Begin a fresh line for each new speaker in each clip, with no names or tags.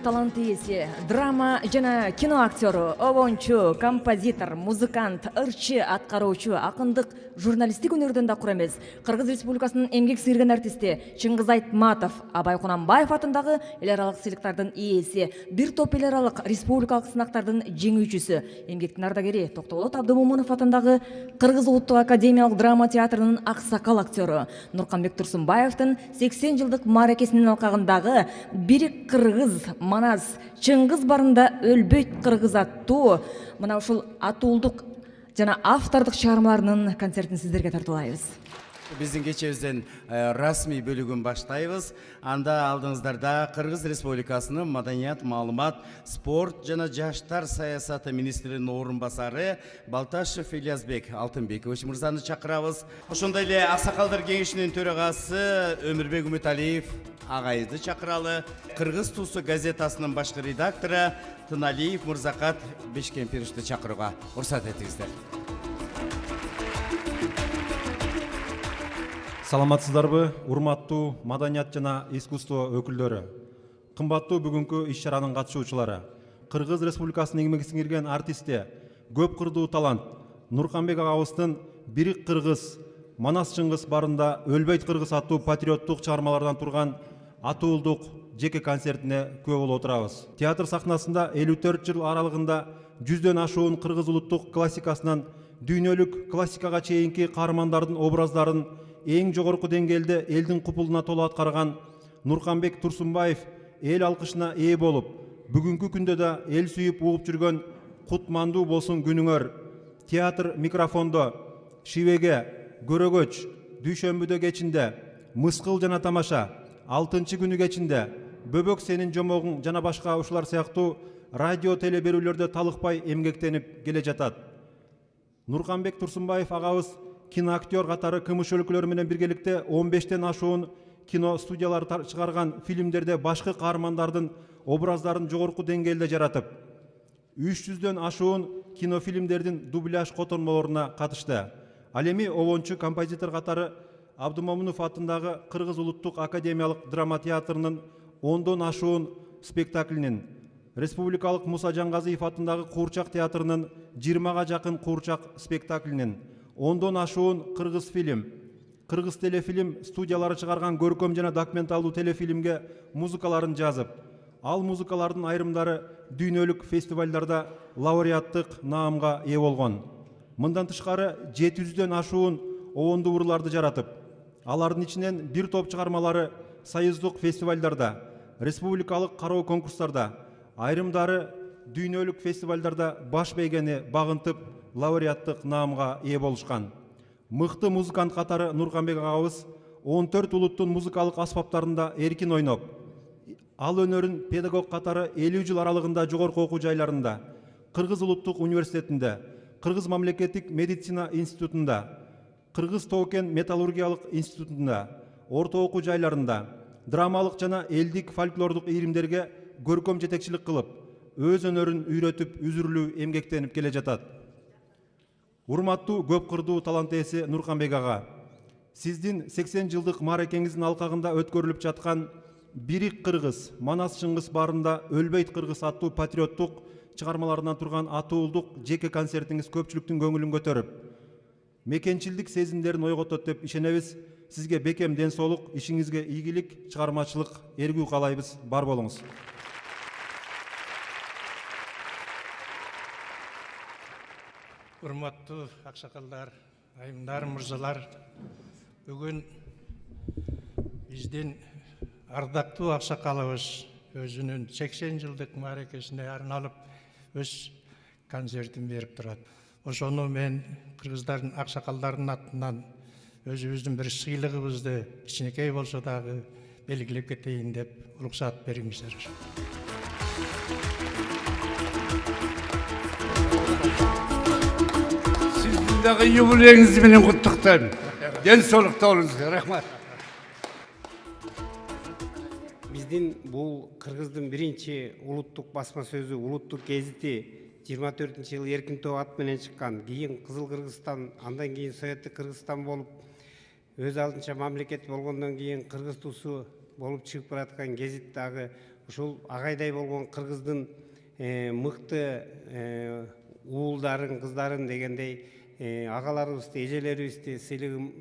талант ээси, драма жана кино актеру, обончу, композитор, муыкант, ырчы, аткаруучу, акындык, журналисттик өнөрдөн да кур эмес. Кыргыз Республикасынын эмгек сийирген артисти Чыңгыз Айтматов, А.Малдыбаев атындагы эл аралык сыйлыктардын ээси, бир топ эл аралык республикалык сынактардын жеңүүчүсү, эмгектин ардагери Токтолот Абдымомунов атындагы Кыргыз улуттук академиялык драма театрынын аксакал актеру, Нурканбек Турсунбаевдин 80 жылдык мааракесинин алкагындагы Бирик Кыргыз, манас, Чыңгыз барында өлбөйт Кыргыз аттуу, мына ушул улуттук жана автордук чыгармаларынын концертин сиздерге тартуулайбыз.
Биздин кечебизден расмий бөлүгүн баштайбыз. Анда алдыңыздарда Кыргыз Республикасынын маданият, маалымат, спорт жана жаштар саясаты министринин орун басары Балташев Ильязбек Алтынбекович мырзаны чакырабыз. Ошондой эле Аксакалдар кеңешинин төрагасы Өмүрбек Үмүталиев агайды чакыралы. Кыргыз туусу газетасынын башкы редактору Тыналиев Мырзакат Бешкемпировичти чакырууга уруксат этиңиздер.
Саламатсыздарбы, урматтуу маданият жана искусство өкүлдөрү. Кымбаттуу бүгүнкү иш-чаранын катышуучулары. Кыргыз Республикасынын эмгек сиңирген артисти, көп кырдуу талант Нурканбек агабыздын Бирик Кыргыз, манас Чыңгыз барында өлбөйт Кыргыз аттуу патриоттук чыгармалардан турган улуттук жеке концертине күбө болуп отурабыз. Театр сахнасында 54 жыл аралыгында 100дөн ашуун кыргыз улуттук классикасынан дүйнөлүк классикага чейинки каармандардын образдарын эң жогорку деңгээлде элдин купулуна толо аткарган Нурканбек Турсунбаев эл алкышына ээ болуп, бүгүнкү күндө да эл сүйүп угуп жүргөн кутмандуу болсун күнүңөр. Театр микрофондо шибеге, көрөгөч, дүйшөмбүдө кечинде, мыскыл жана тамаша, 6-күнү кечинде, бөбөк сенин жомогуң жана башка ушулар сыяктуу радио теле берүүлөрдө талыкпай эмгектенип келе жатат. Нурканбек Турсунбаев агабыз киноактер катары кымыш өлкөлөр менен биргеликте 15тен ашуун кино студиялары чыгарган фильмдерде башкы каармандардын образдарын жогорку деңгээлде жаратып, 300дөн ашуун кинофильмдердин дубляж котормолоруна катышты. Ал эми обончу композитор катары Абдымомунов атындагы Кыргыз улуттук академиялык драма театрынын 10дон ашуун спектаклинин, республикалык Муса Жангазиев атындагы Куурчак театрынын 20га жакын Куурчак спектаклинин, 10дон ашуун кыргыз фильм, кыргыз телефильм студиялары чыгарган көркөм жана документалдуу телефильмге музыкаларын жазып, ал музыкалардын айрымдары дүйнөлүк фестивалдарда лауреаттык наамга ээ болгон. Мындан тышкары 700дөн ашуун обондуу ырларды жаратып, алардын ичинен бир топ чыгармалары союздук фестивалдарда, республикалык кароо конкурстарда, айрымдары дүйнөлүк фестивалдарда баш бейгени багынтып, лауреаттык наамга ээ болушкан. Мыкты музыкант катары Нурканбек агабыз 14 улуттун музыкалык аспаптарында эркин ойноп, ал өнөрүн педагог катары 50 жыл аралыгында жогорку окуу жайларында, Кыргыз улуттук университетинде, Кыргыз мамлекеттик медицина институтунда, Кыргыз тоокен металлургиялык институтунда, орто окуу жайларында, драмалык жана элдик фольклордук ийримдерге көркөм жетекчилик кылып, өз өнөрүн үйрөтүп, үзүрүлүү эмгектенип келе жатат. Урматтуу көп кырдуу талант ээси Нурканбек ага, сиздин 80 жылдык мааракеңиздин алкагында өткөрүлүп жаткан Бирик Кыргыз, манас Чыңгыз барында өлбөйт Кыргыз аттуу патриоттук чыгармаларынан турган улуттук жеке концертиңиз көпчүлүктүн көңүлүн көтөрүп, мекенчилдик сезимдерин ойготот деп ишенебиз. Сизге бекем ден соолук, ишиңизге ийгилик, чыгармачылык, эргүү каалайбыз. Бар болуңуз.
Урматтуу аксакалдар, айымдар, мырзалар, бүгүн биздин ардактуу аксакалыбыз өзүнүн 80 жылдык мааракесине арналып өз концертин берип турат. Ошону мен кыргыздардын аксакалдарынын атынан өзүбүздүн бир сыйлыгыбызды кичинекей болсо дагы белгилеп кетейин деп уруксат бериңиздер.
Сиздин дагы юбилейиңиз менен куттуктайм. Ден соолукта болуңуз. Рахмат.
Биздин бул Кыргыздын биринчи улуттук басма сөзү, улуттук гезити 24-жылы эркин тоо ат менен чыккан. Кийин Кызыл Кыргызстан, андан кийин Советтик Кыргызстан болуп, өз алдынча мамлекет болгондон кийин Кыргыз туусу болуп чыгып бараткан гезит дагы ушул агайдай болгон кыргыздын мыкты уулдарын, кыздарын дегендей агаларыбызды, эжелерибизди сыйлыгын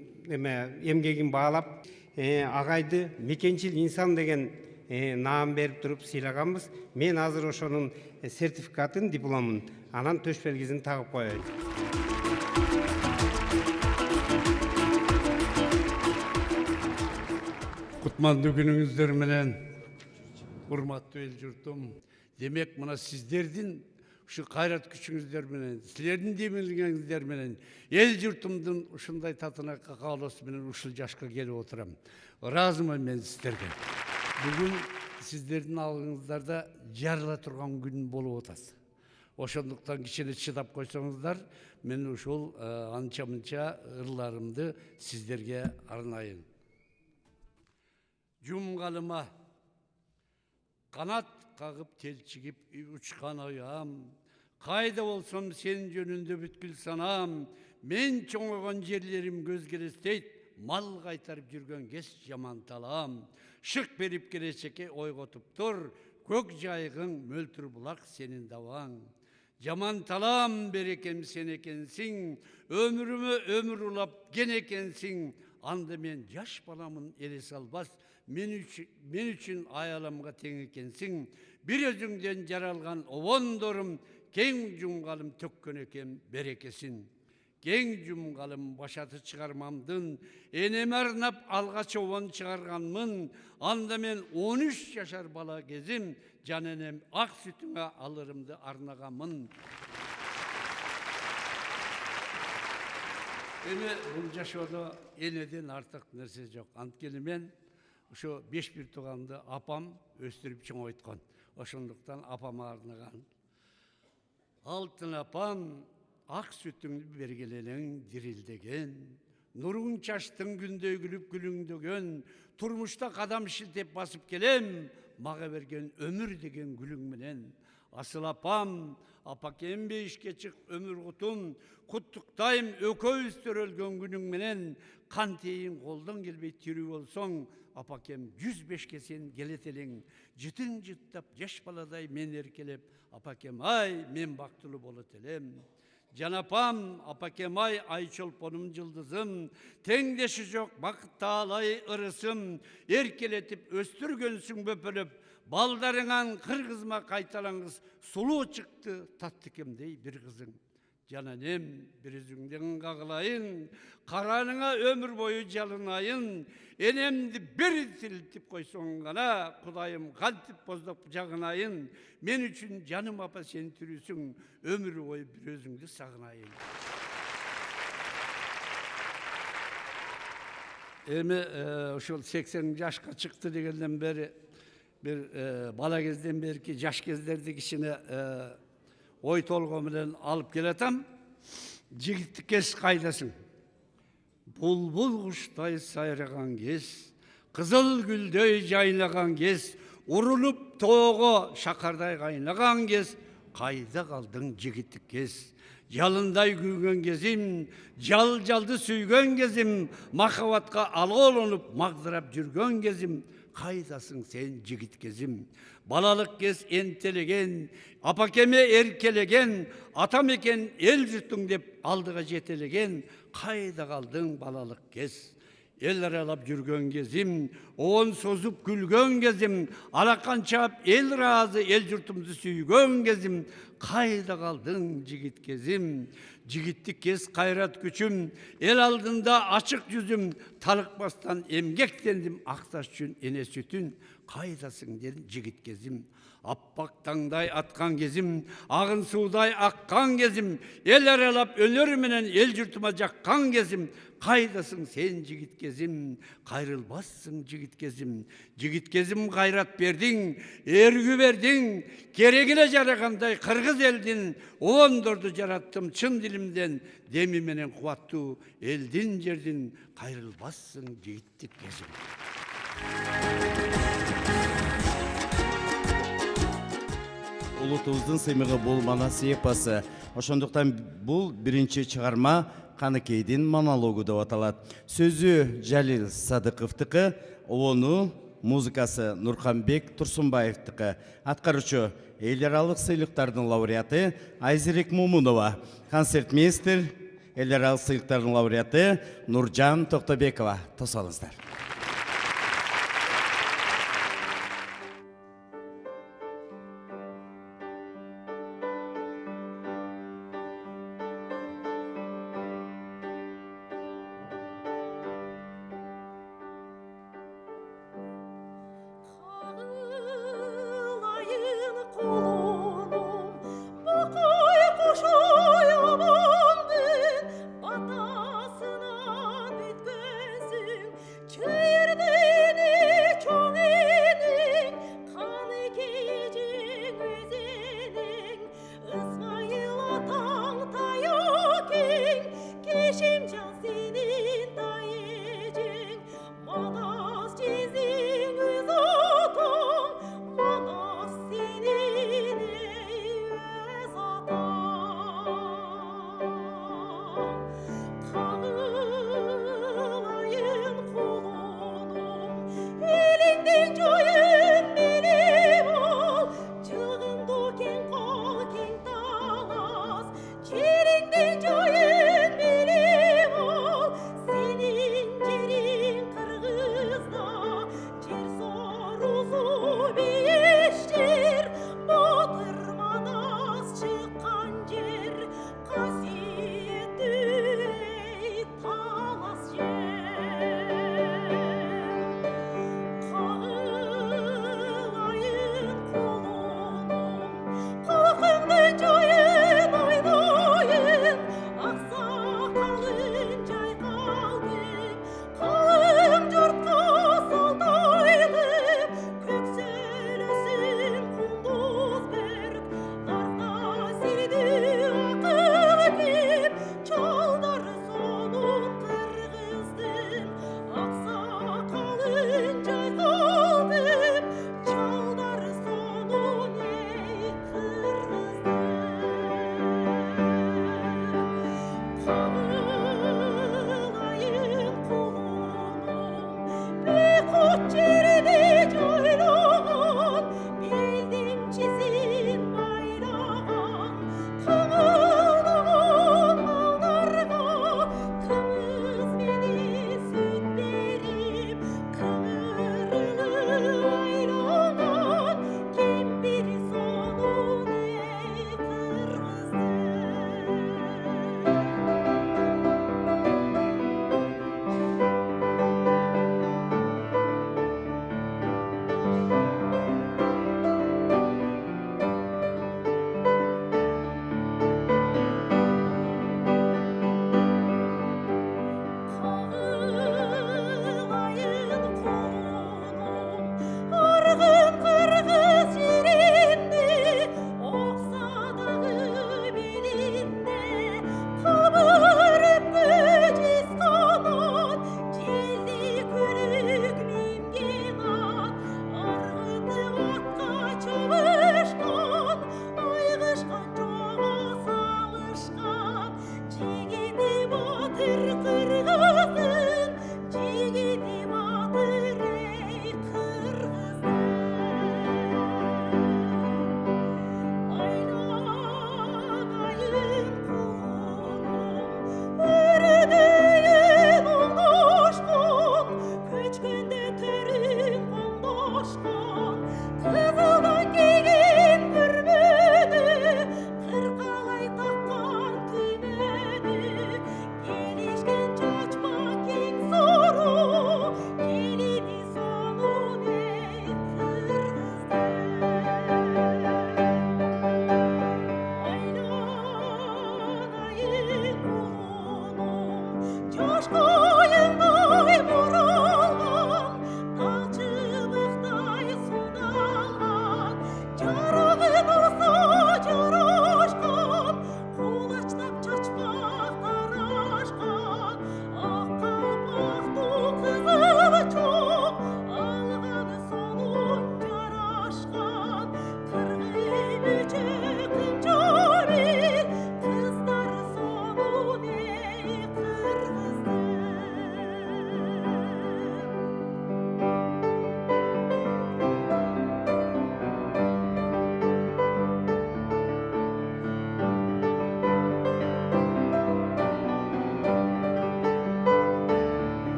эмгегин баалап, агайды мекенчил инсан деген наам берип туруп сыйлаганбыз. Мен азыр ошонун сертификатын, дипломун, анан төш белгисин тагып коеюн.
Кутмандуу күнүңүздөр менен, урматтуу эл журтум. Демек, мына сиздердин ушу кайрат күчүңүздөр менен, силердин демилгениңиздер менен эл журтумдун ушундай татына каалоосу менен ушул жашка келип отурам. Ыраазымын мен сиздерге. Бүгүн сиздердин алдыңыздарда жарыла турган күн болуп атат. Ошондуктан кичине чыдап койсоңуздар, мен ушул анча-мынча ырларымды сиздерге арнайын. Жумгалыма канат кагып телчигип учкан оям, кайда болсом сенин жөнүндө бүткүл санам, мен чоңойгон жерлерим көзгө элестейт, мал кайтарып жүргөн кез жаман талам. Шык берип келечекке ойготуп тур, көк жайгың мөлтүр булак сенин даваң. Жаман талам берекем сен экенсиң, өмүрүмө өмүр улап кен экенсиң. Анда мен жаш баламын элес албас, мен үчүн аяламга тең экенсиң. Бир өзүңдөн жаралган обондорум, кең жумгалым төккөн экен берекесин. Кең жумгалым башаты чыгармамдын, энеме арнап алгач обон чыгарганмын. Анда мен 13 жашар бала кезим, жан энем ак сүтүңө алырымды арнаганмын. Эми бул жашоодо энеден артык нерсе жок. Анткени мен ошо 5 бир тууганды апам өстүрүп чоңойткон. Ошондуктан апама арнаган. Алтын апам, ак сүтүңдү бергелелең дирилдеген, нуруң чачтың күндөй күлүп күлүңдөгөн, турмушта кадам шилтеп басып келем, мага берген өмүр деген гүлүң менен. Асыл апам, апакем бейишке чык өмүр кутун, куттуктайм экөөбүз төрөлгөн күнүң менен. Кантейин колдон келбей тирүү болсоң, апакем 105-ке сен келет элең. Жытың жыттап жаш баладай мен эркелеп, апакем ай мен бактылуу болот элем. Жанапам, апакем ай айчолпонум жылдызым, теңдеши жок бактаалай ырысым, эркелетип өстүргөнсүң бөпөлөп, балдарыңан кыргызма кайталаңыз, сулуу чыкты таттыкемдей бир кызың. Жананем, бир өзүңдөн кагылайын, караныңа өмүр бою жалынайын, энемди бир тилтип койсоң гана, Кудайым кантип боздоп жагынайын, мен үчүн жаным апа сен тирүүсүң, өмүр бою бир өзүңдү сагынайын. Эми ошол 80 жашка чыкты дегенден бери, бир бала кезден берки жаш кездерди кичине ой толгоо менен алып келатам. Жигиттик кез кайдасың? Булбул куштай сайраган кез, кызыл гүлдөй жайнаган кез, урулуп тоого шакардай кайнаган кез, кайда калдың жигиттик кез? Жалындай күйгөн кезим, жалды сүйгөн кезим, махабатка алоолонуп магдырап жүргөн кезим, кайдасың сен жигит кезим? Балалык кез энтелеген, апакеме эркелеген, атам экен эл журтуң деп алдыга жетелеген, кайда калдың балалык кез? Эл аралап жүргөн кезим, оон созуп күлгөн кезим, алакан чаап эл ыраазы эл журтумду сүйгөн кезим, кайда калдың жигит кезим? Жигиттик кез кайрат күчүм, эл алдында ачык жүзүм, талыкпастан эмгектендим акташ үчүн эне сүтүн, кайдасың дедим жигит кезим? Аппак таңдай аткан кезим, агын суудай аккан кезим, эл аралап өнөр менен эл журтума жаккан кезим, кайдасың сен жигит кезим? Кайрылбассың жигит кезим? Жигит кезим кайрат бердиң, эргүү бердиң, керегине жарагандай кыргыз элдин, обондорду жараттым чын дилимден, деми менен кубаттуу элдин жердин, кайрылбассың жигиттик кезим.
Улутубуздун сыймыгы бул манас эпосы. Ошондуктан бул биринчи чыгарма Каныкейдин монологу деп аталат. Сөзү Жалил Садыковдуку, обону музыкасы Нурканбек Турсунбаевдики. Аткаруучу эл аралык сыйлыктардын лауреаты Айзерек Мумунова. Концертмейстер эл аралык сыйлыктардын лауреаты Нуржан Токтобекова. Тосуп алыңыздар.
Batасынан өткөзүн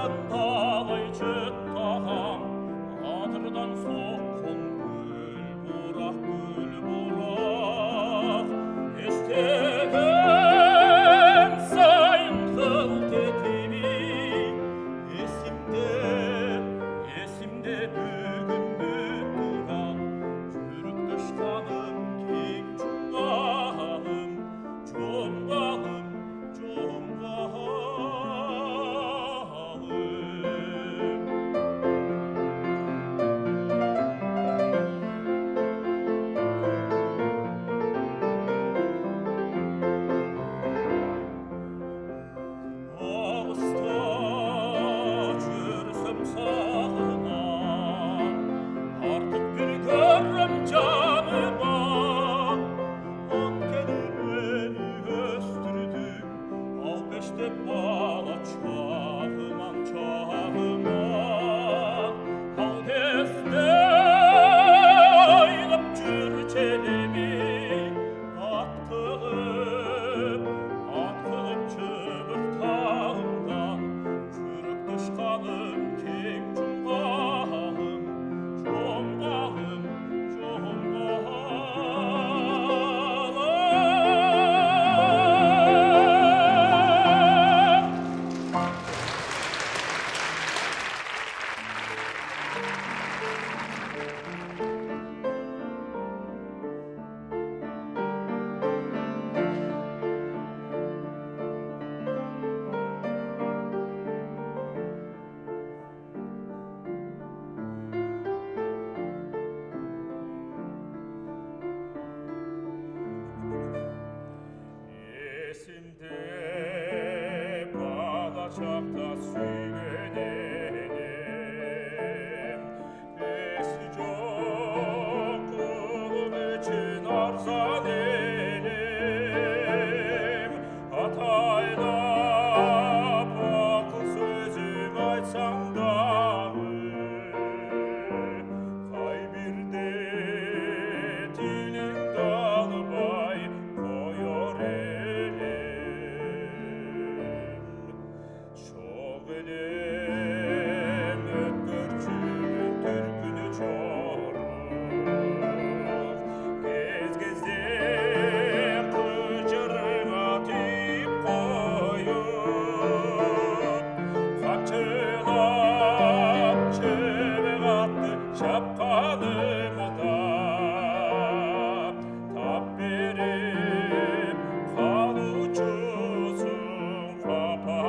талай жыттаған адырдан соққан гүл бурақ естеген сайын қылт етеби есімде бүгінгі тұрған жүрек дұшқаным кең жұмғалым Çakta suygenenim Esi çok kulum için arzan elim Hatayla pakıl sözüm açsam dahi Kaybirde dilin dalbay koyor elim öpkürçünün türkünü çoğurur Gez gezde kıcırıma tip koyup Kamçılap çöbek attı şapkanımda Tap verip kalıcısın kapa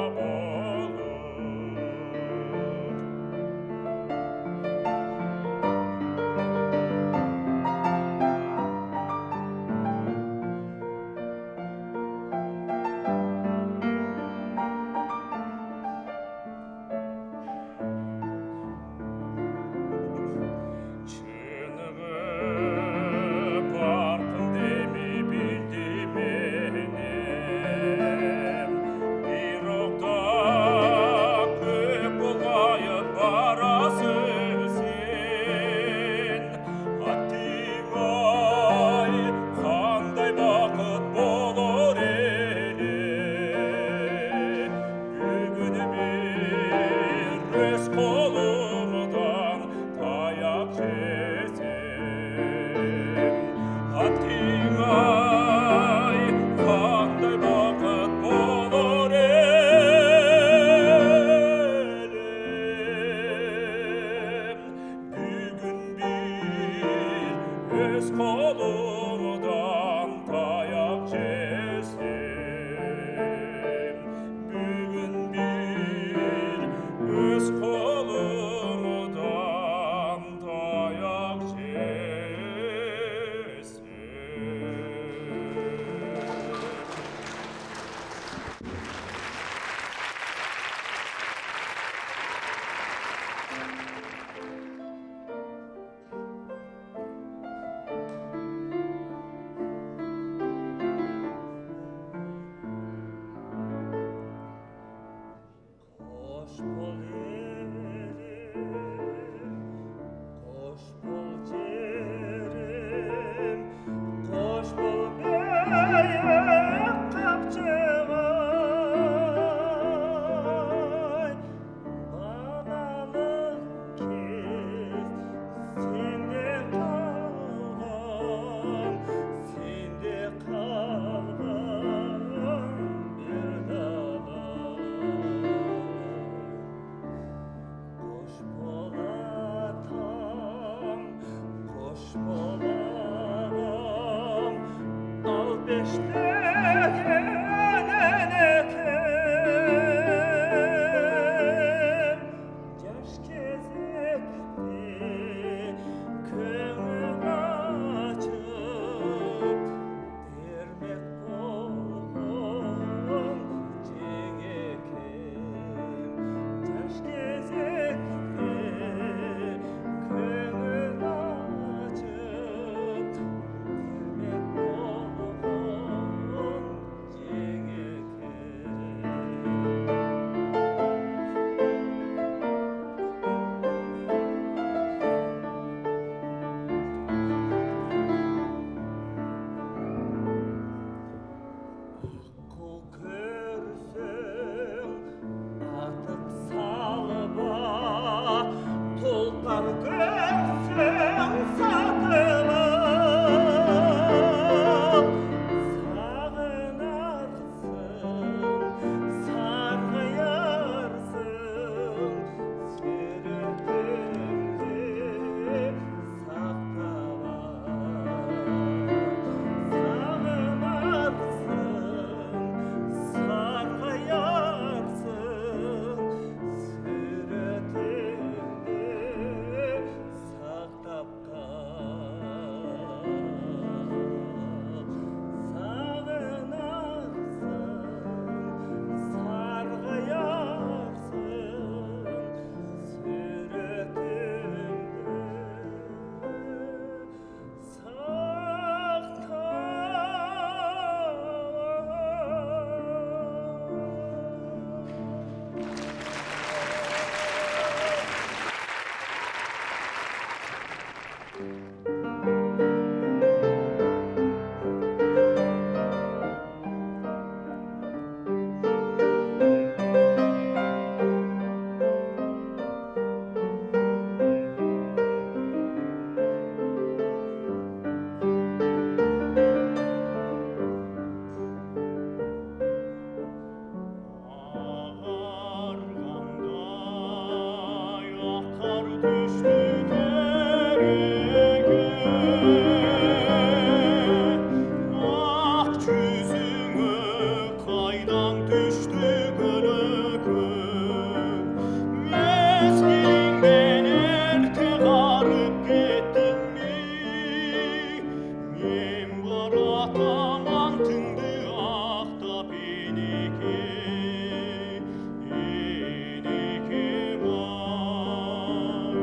кар түштү тереге ак жүзүңө кайдан түштү көлөкөй мезгилиңден эрте карып кеттиңби мен баратам антыңды актап энеке энеке бай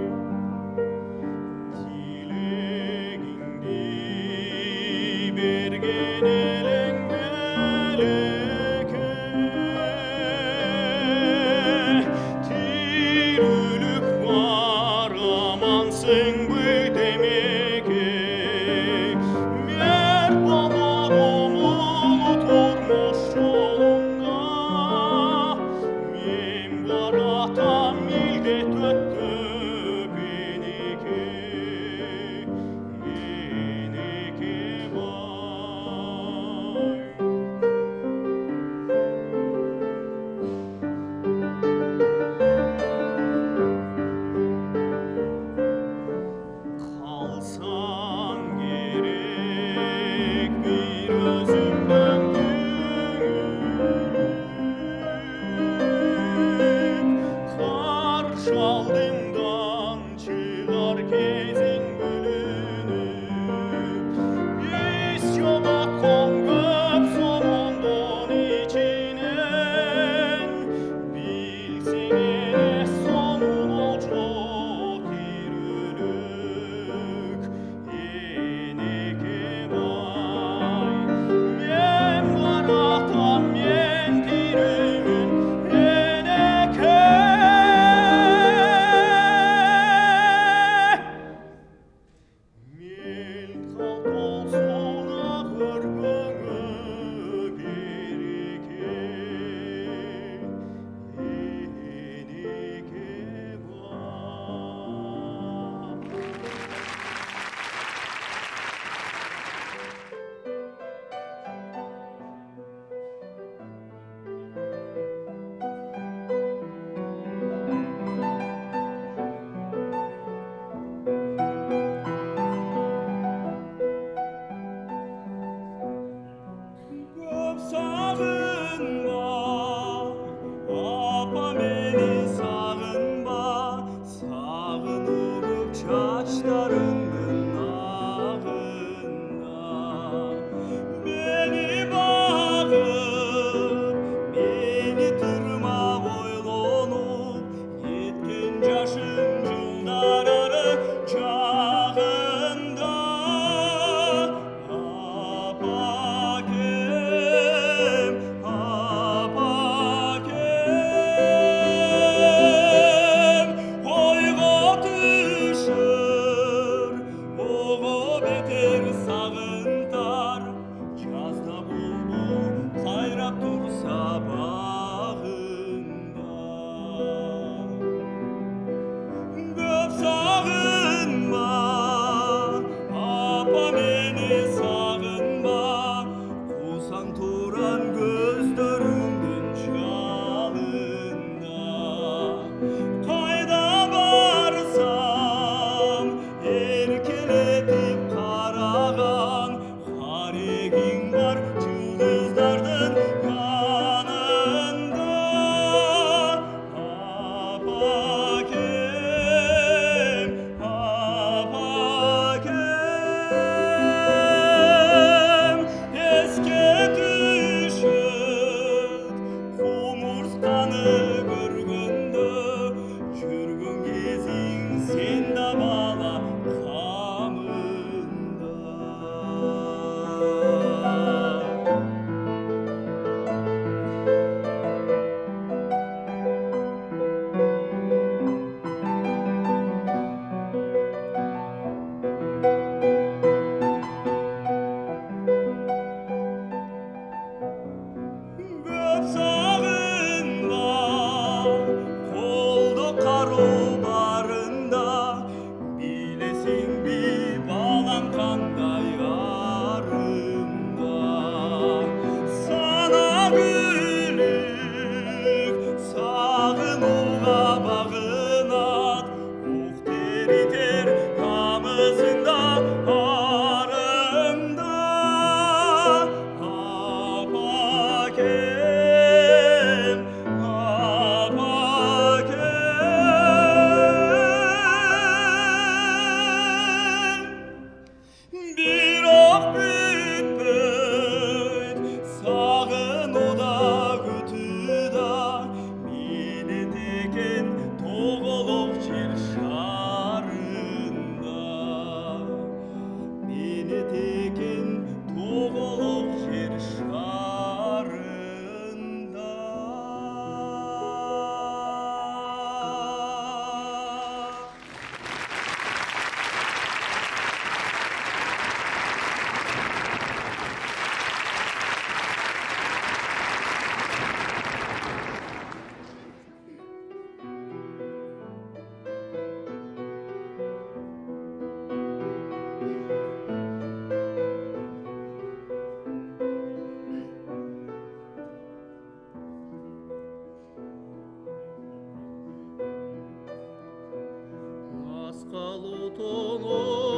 калуу тоном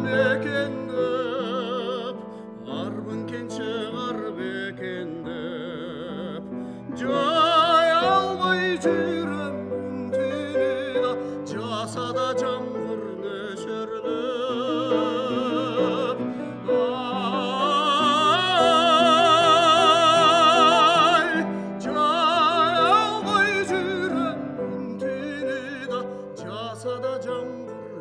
экен деп армын кенче кар бекен деп жай албай жүрөм үнтүнү да жасада жамгыр нөшөрлөп ай жай албай жүрөм үнтүнү да жасада жамгыр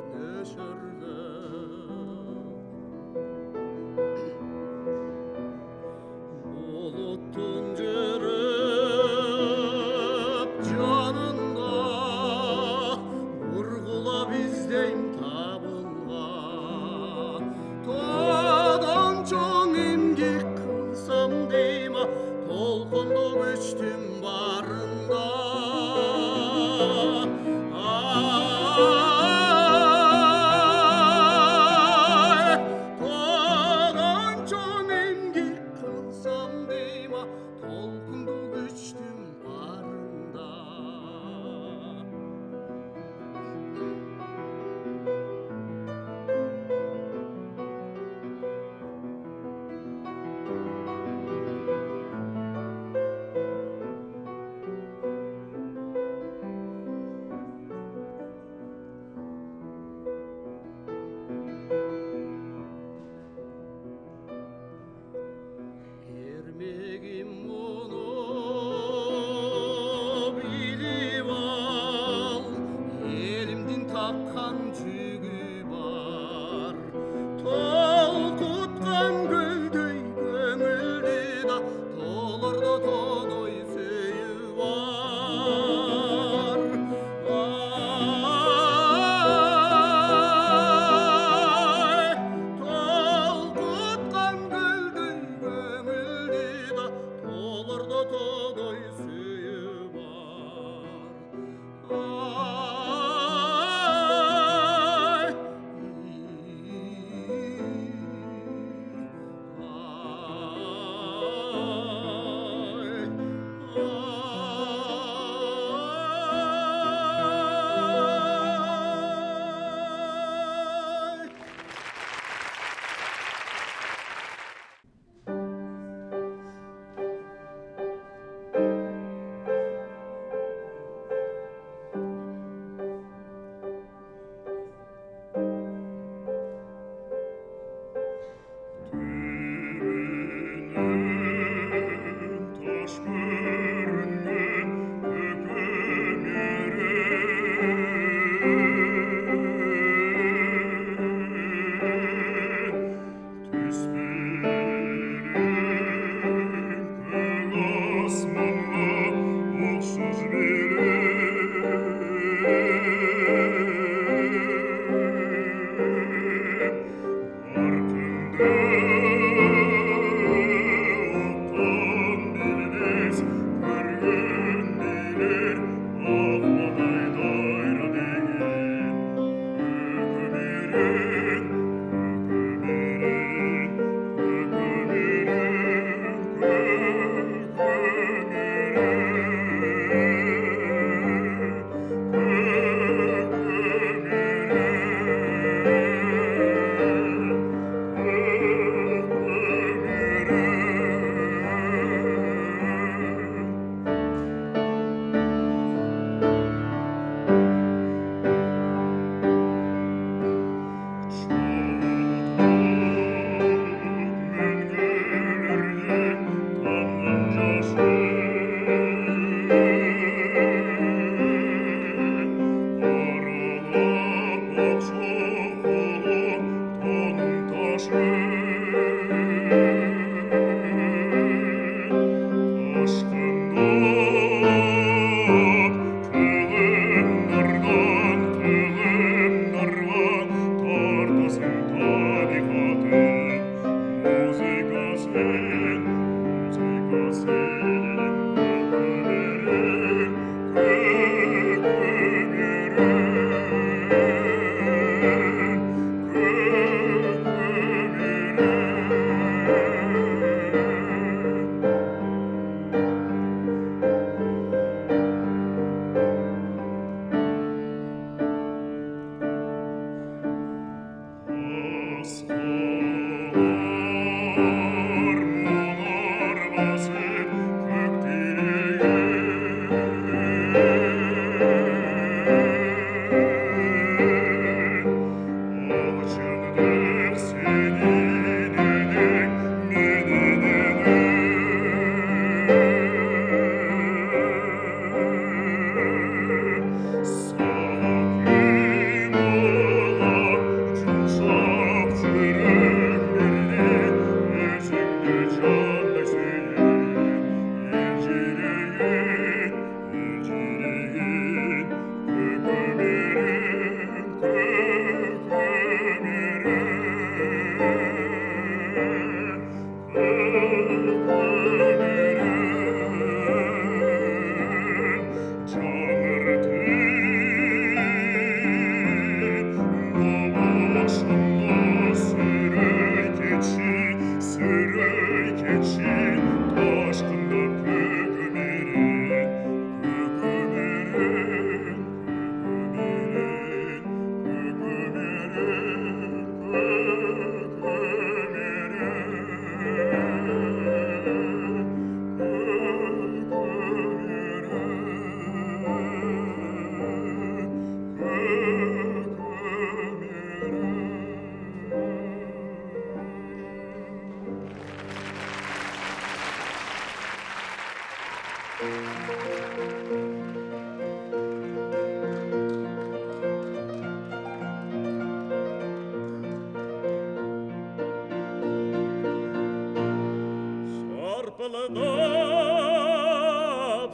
сапылдап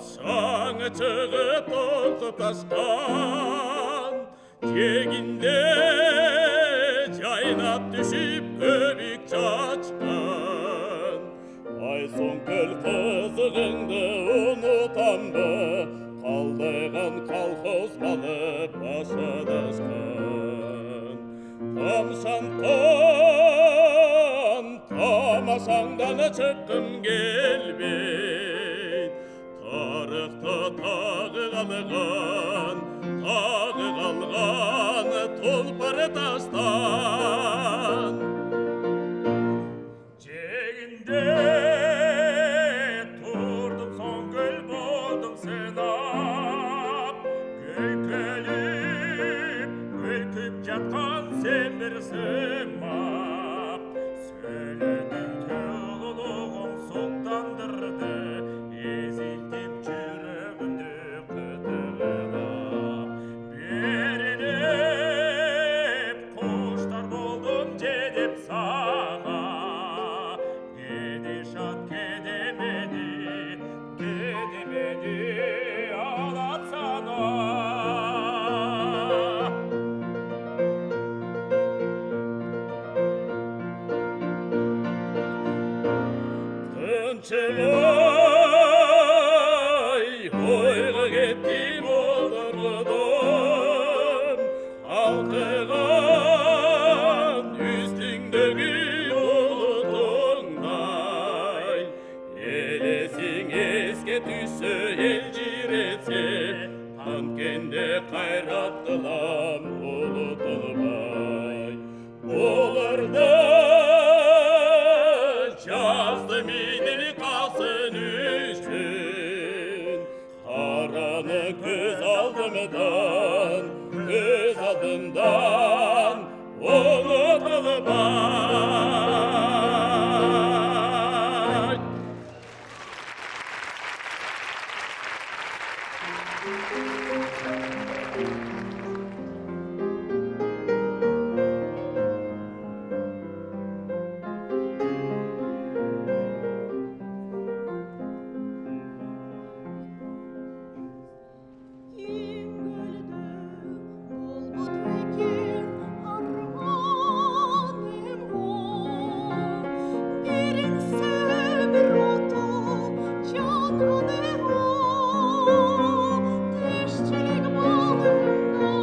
шаңы чыгып толкуп ташкан жегинде жайнап түшүп көбүк чачкан ай соң көл кызыгыңды унутамбы калдайган колхоз малы башадашкан тамшанткан тамашаңдан чыккым келбейт тарыхта тагы калган толпар таштан жегинде турдум соң көл болдум сынап көйкөйүп жаткан сен бир сымап сөйлөдүң төгүлөгүң суктандырды эзилтип жүрөгүмдү кытыгына берилип куштар болдум жедеп сага кеде шат кедемени алат сана Тынчыбай ойга кеттим олордом алтыган үстүңдөгү улутуңдай элесиң эске түшсө эл жиресе анткенде кайрат кылам улутулбай олордо жаздым идил калсын үчүн караны көз алдымдан унутулбай
Жаным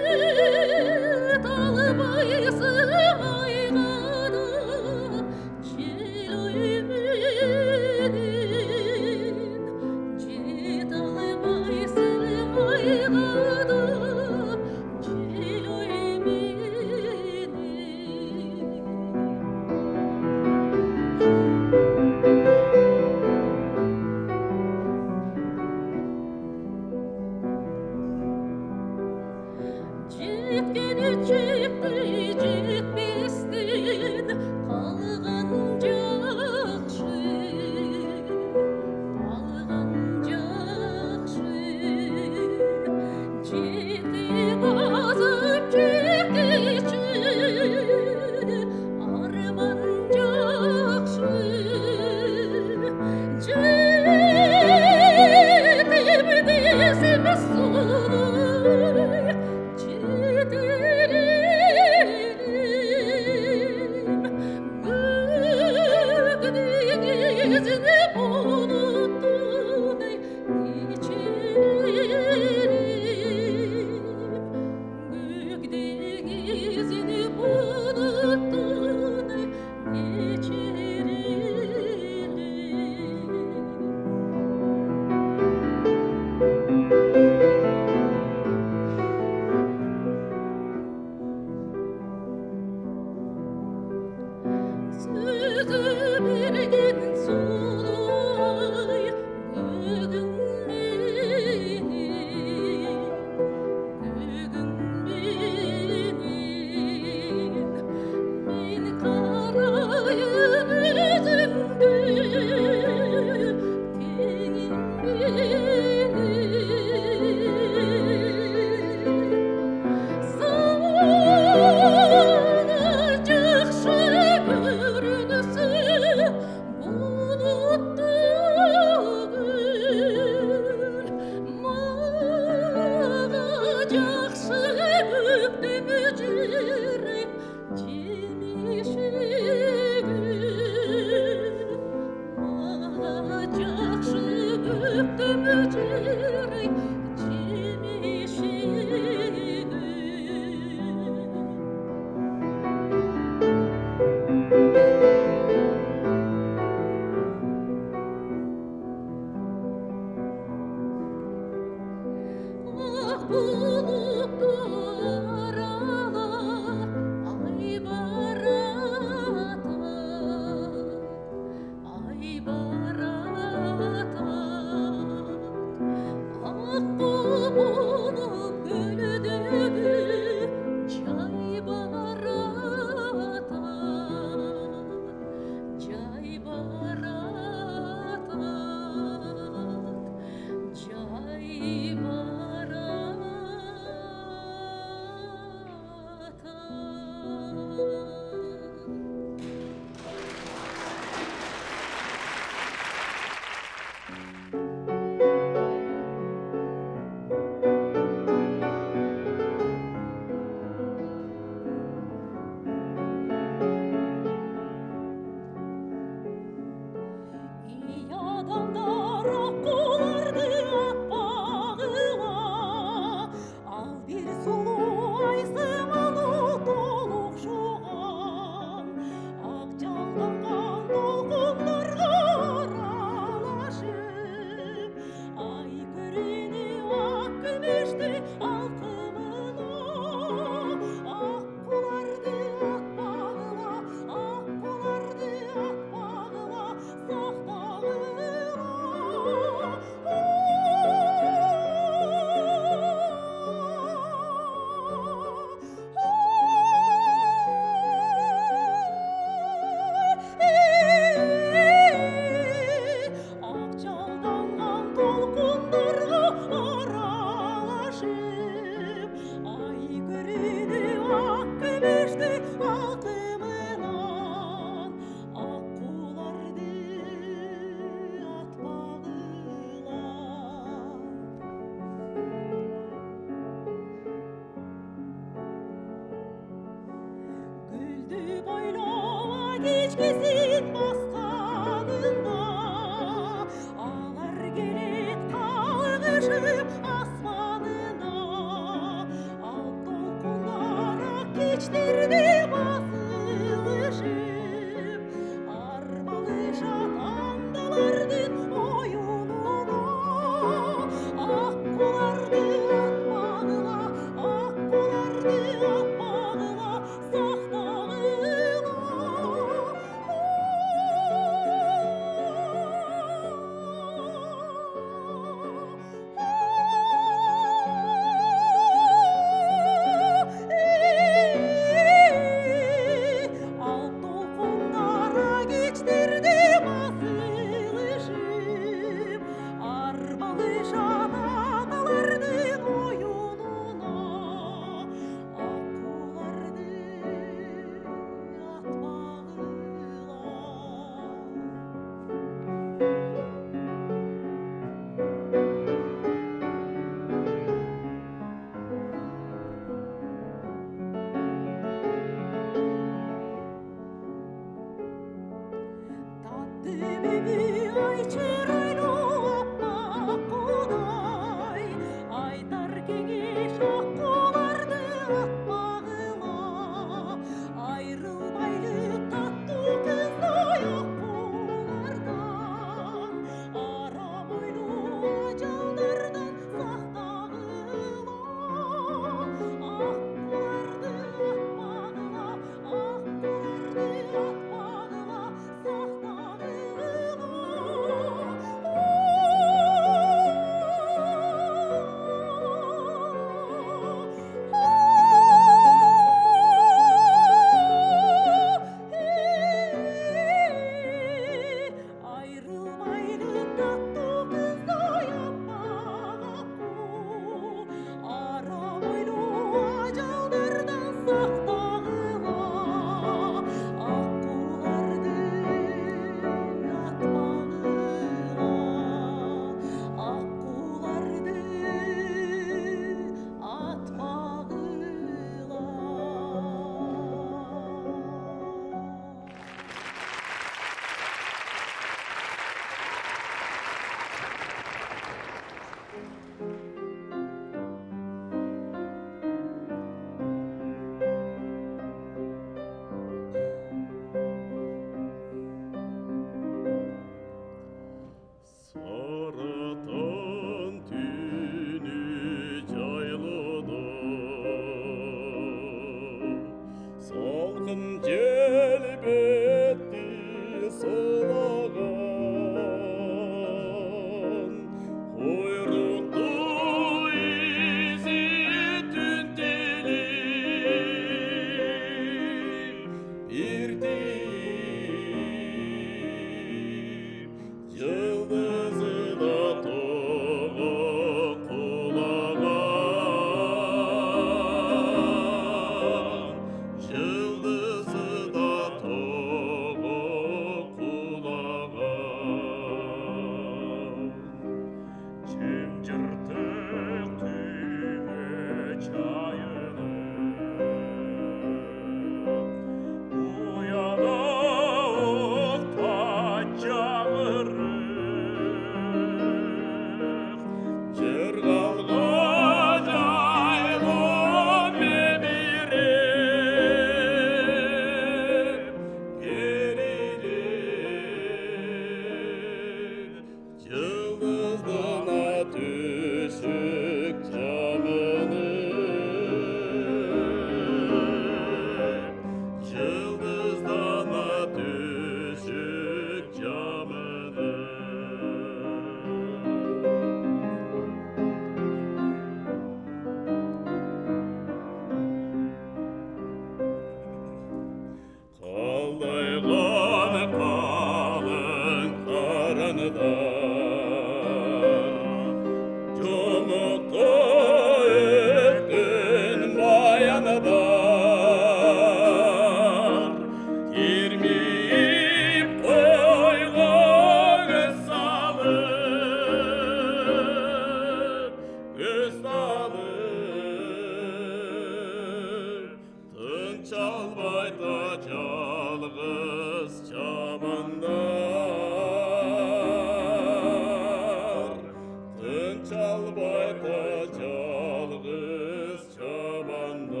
çalbayda жалгыз чабандар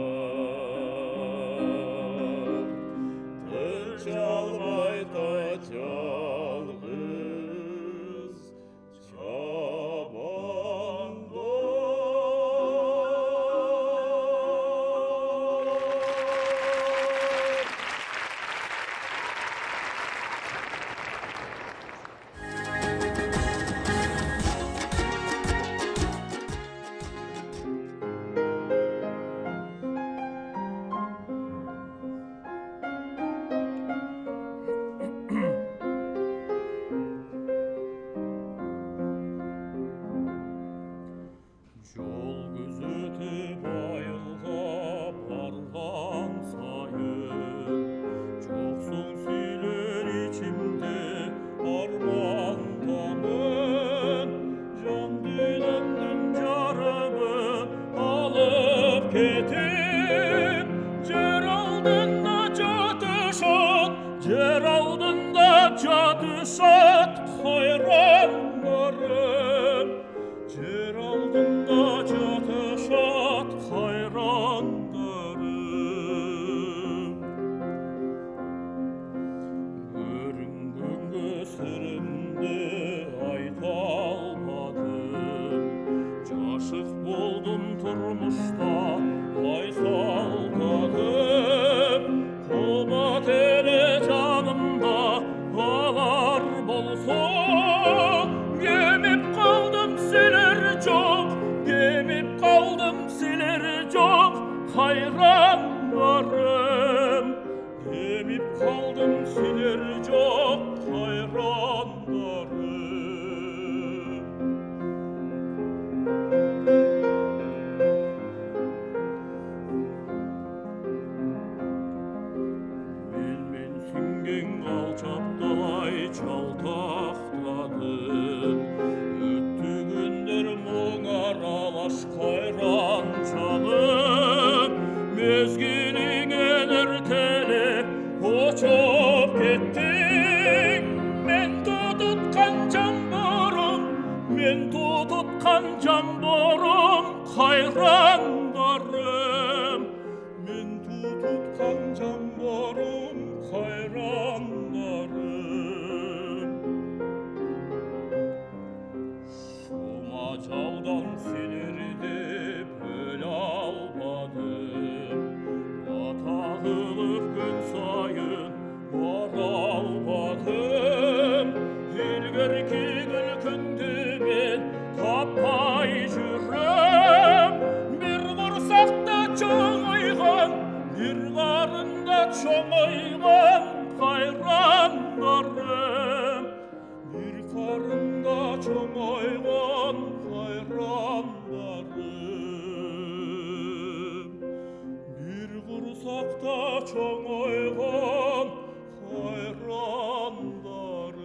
тын çalbayда жалгыз Жол күзетіп айылға барған сайын жоқсың сүйлер içimде армандамын жан дүниемдин жарымын алып кетип жер алдында жатышат хайрандарым жер алдында жатышат хайрандарым көрінгенге сырымды айта алмадым жашық болдым тұрмышта тайсалдадым қымбат эле жанымда алар болсо кемип қалдым силер жоқ хайрандарым кемип қалдым силер жоқ хайрандарым мен сүйген алчапталай жалтақтадым өтті күндер мұң аралаш қайран жаным мезгилиңен эртелеп учуп кеттиң мен тутуткан жамборум хайрандарым мен тутуткан жамборум хайрандарым шума жаудан силерди бөлө албадым бата кылып күн сайын бара албадым илгерки күлкүңдү мен таппай жүрөм бир курсакта чоңойгон бир карында чоңойгон хайрандарым бир карында чоңойгон хайрандарым бир курсакта чоңойгон хайрандарым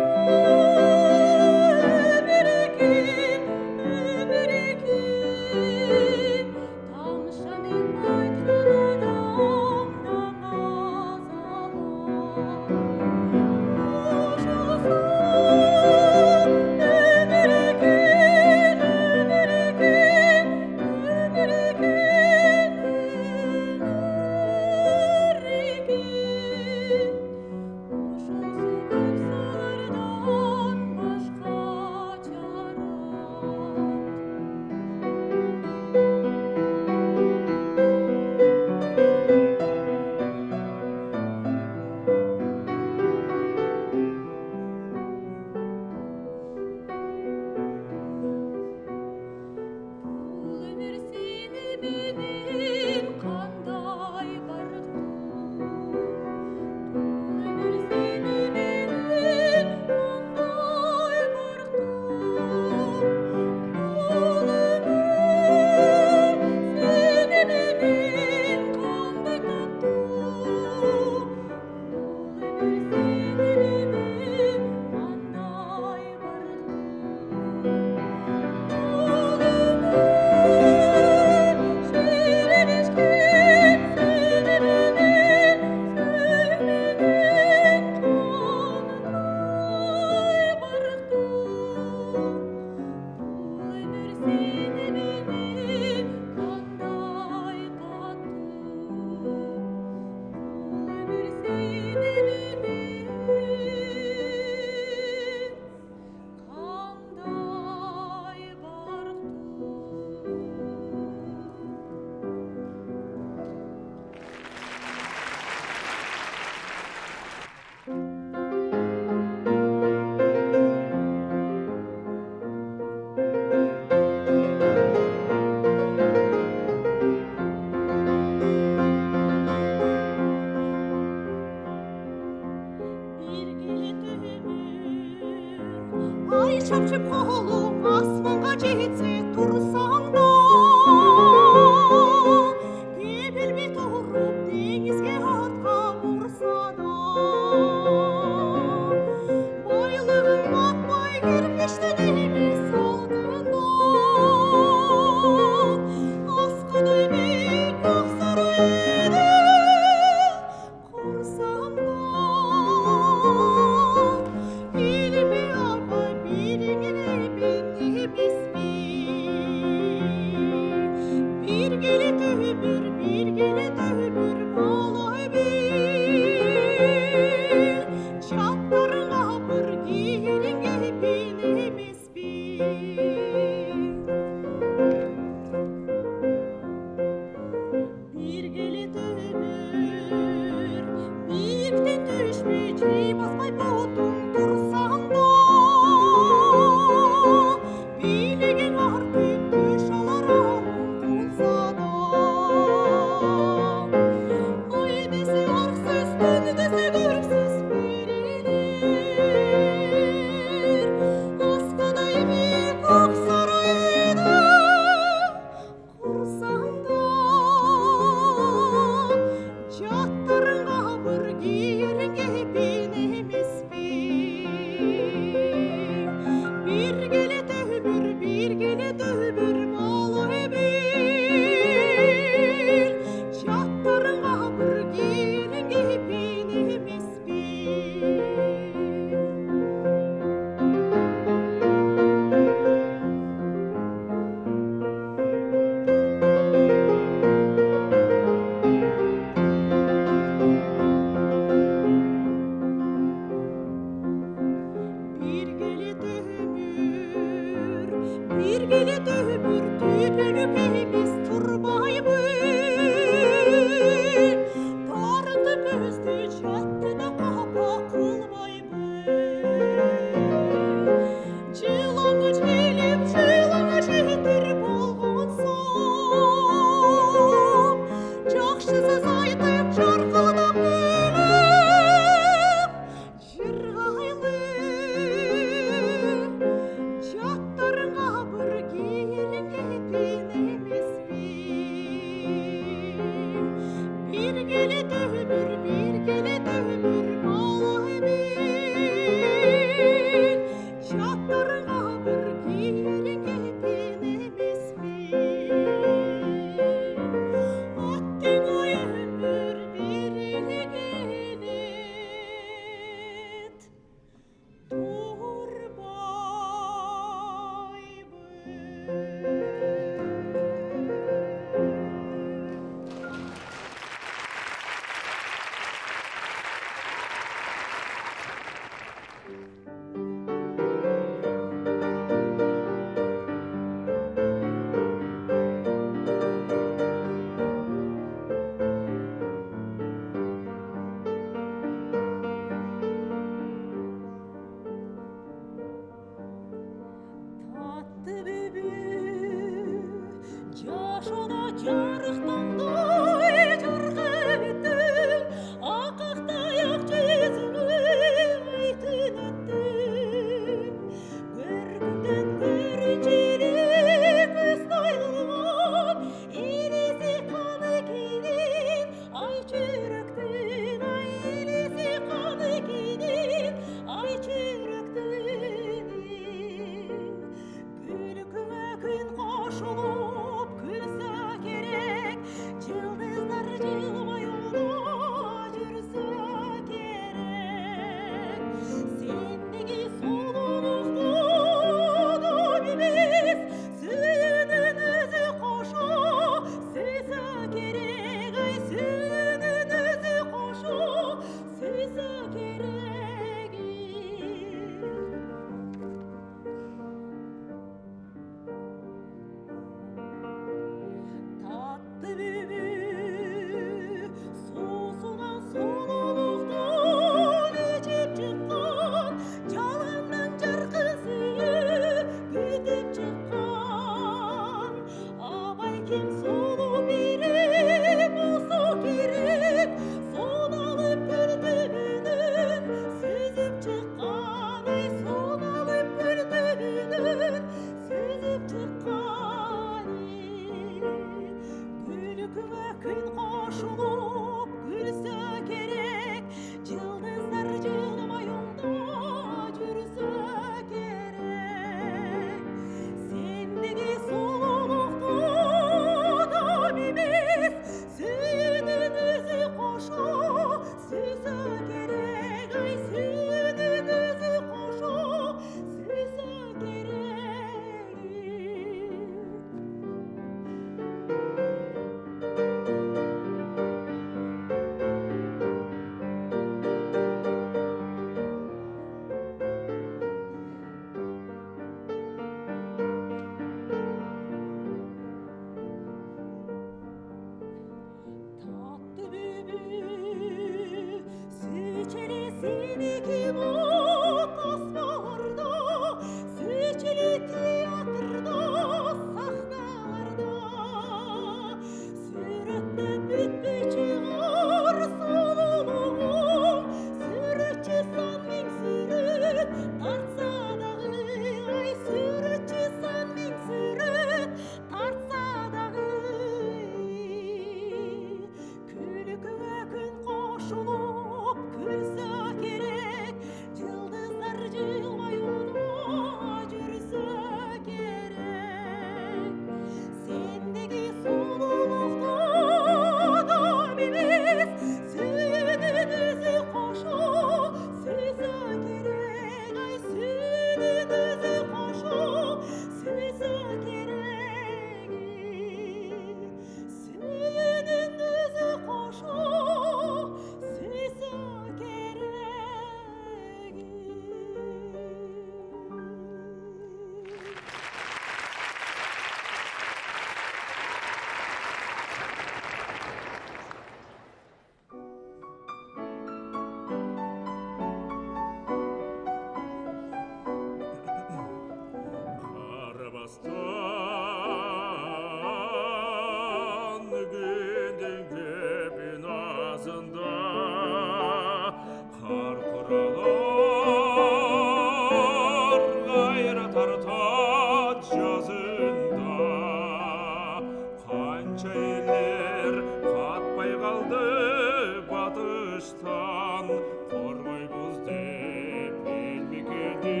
турмуштан коргойбуз деп эл мекенди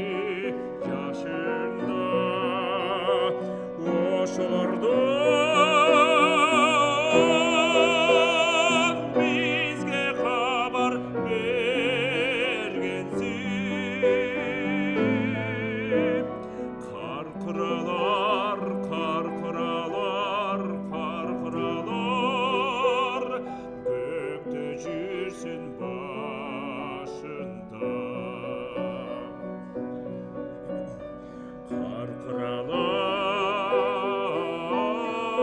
жашында ошолордон бизге кабар бергенсиң каркыралар каркыралар каркыралар көктө жүрсүн башында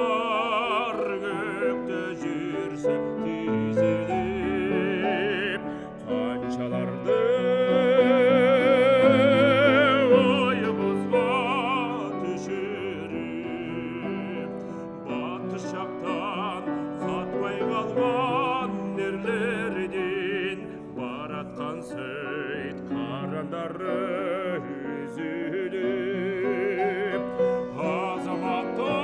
каркыралар көктө жүрсүн тизилип канчаларды оюбузга түшүрүп батыш жактан катпай калган эрлердин бараткан сөйт карандары үзүлүп азаматтар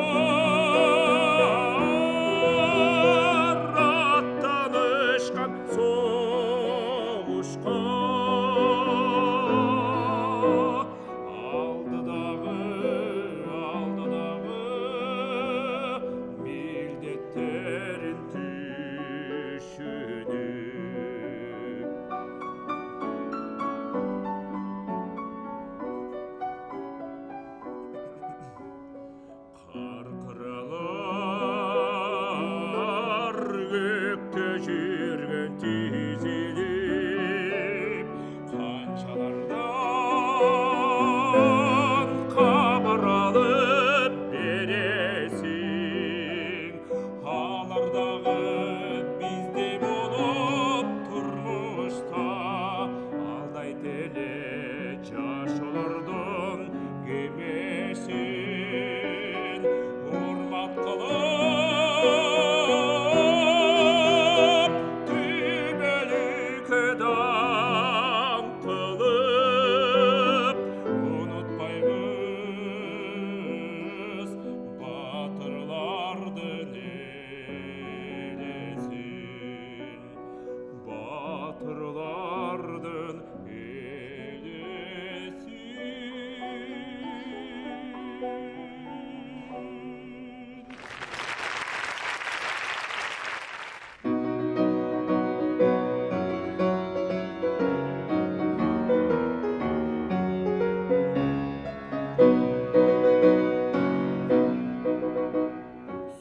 аттанышкан согушка алдыдагы милдеттерин түшүнүп каркыралар көктө жүргөн тизилип канчалардан кабар алып бересиң алар дагы биздей болуп турмушта алдайт эле жашоолордун кемесин урмат кылып түбөлүккө даңкылып унутпайбыз батырлардын элесин батырлардын элесин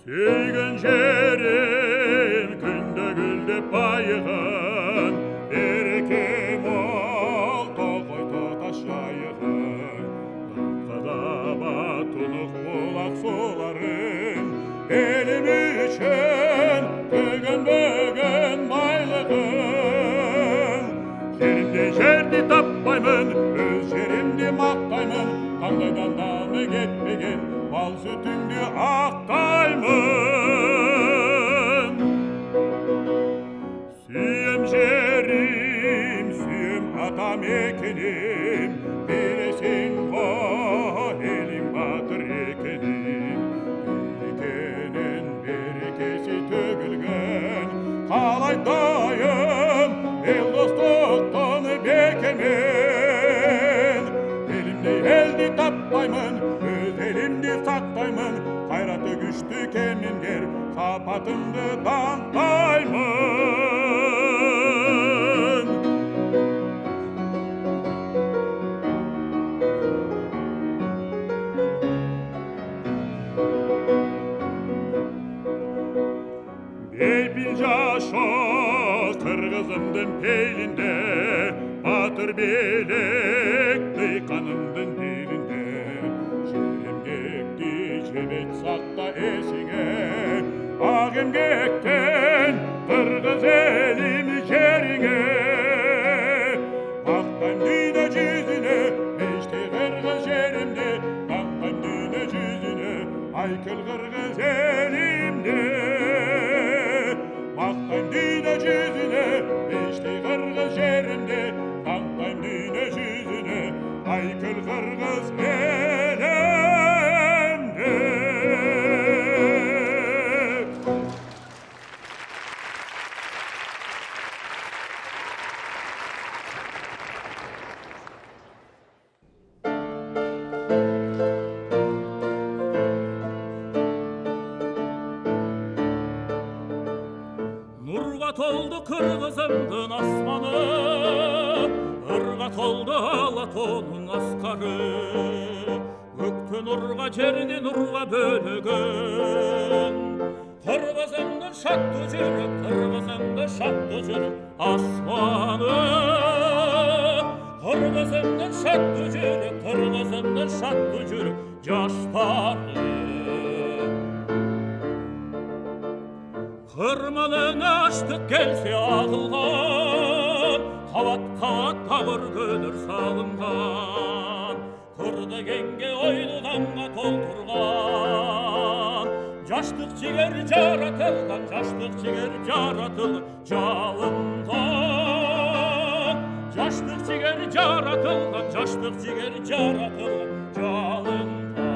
сүйгөн жерим күндө гүлдөп байыгын береке мол токойто таш жайыгын даңкада батулук булак сууларын элим үчүн төгөнбөгөн байлыгын жеримде жерди таппаймын өз жеримди мактаймын кандай данданы кетпеген бал сүтүңдү актаймын сүйөм жерим сүйөм ата мекеним бересиң го элиң баатыр экенин берекенин берекеси төгүлгөн каалайт дайым эл достуктун бекемен элимдей элди таппаймын өз элимди сактаймын кайраты күчтүү кемингер сапатымды даңктаймын бейпил жашоо кыргызымдын пейлинде батыр белек дыйканымдын дилинде жеремгекти жебет сакта эсиңе ак эмгектен кыргыз элим жериңе мактайм дүйнө жүзүнө бештей кыргыз жеримди мактайм дүйнө жүзүнө айкыл кыргыз элимди мактайм дүйнө жүзүнө бештей кыргыз жеримди мактайм дүйнө жүзүнө айкыл кыргыз элимди нурга толду кыргызымдын асманы, ырга толду алатоонун аскары, көктү нурга жерди нурга бөлөгөн. Кыргызымдын шаттуу жүрөк, кыргызымдын шаттуу жүрөк асманы, кыргызымдын шаттуу жүрөк, кыргызымдын шаттуу жүрөк жаштары. Кырманыңа аштык келсе агылган, кабат кабат тагыр көнөр салынган, кыр дегенге ойнуганга толтурган, жаштык жигер жаратылган, жаштык жигер жаратылган жалында, жаштык жигер жаратылган, жаштык жигер жаратылган жалында.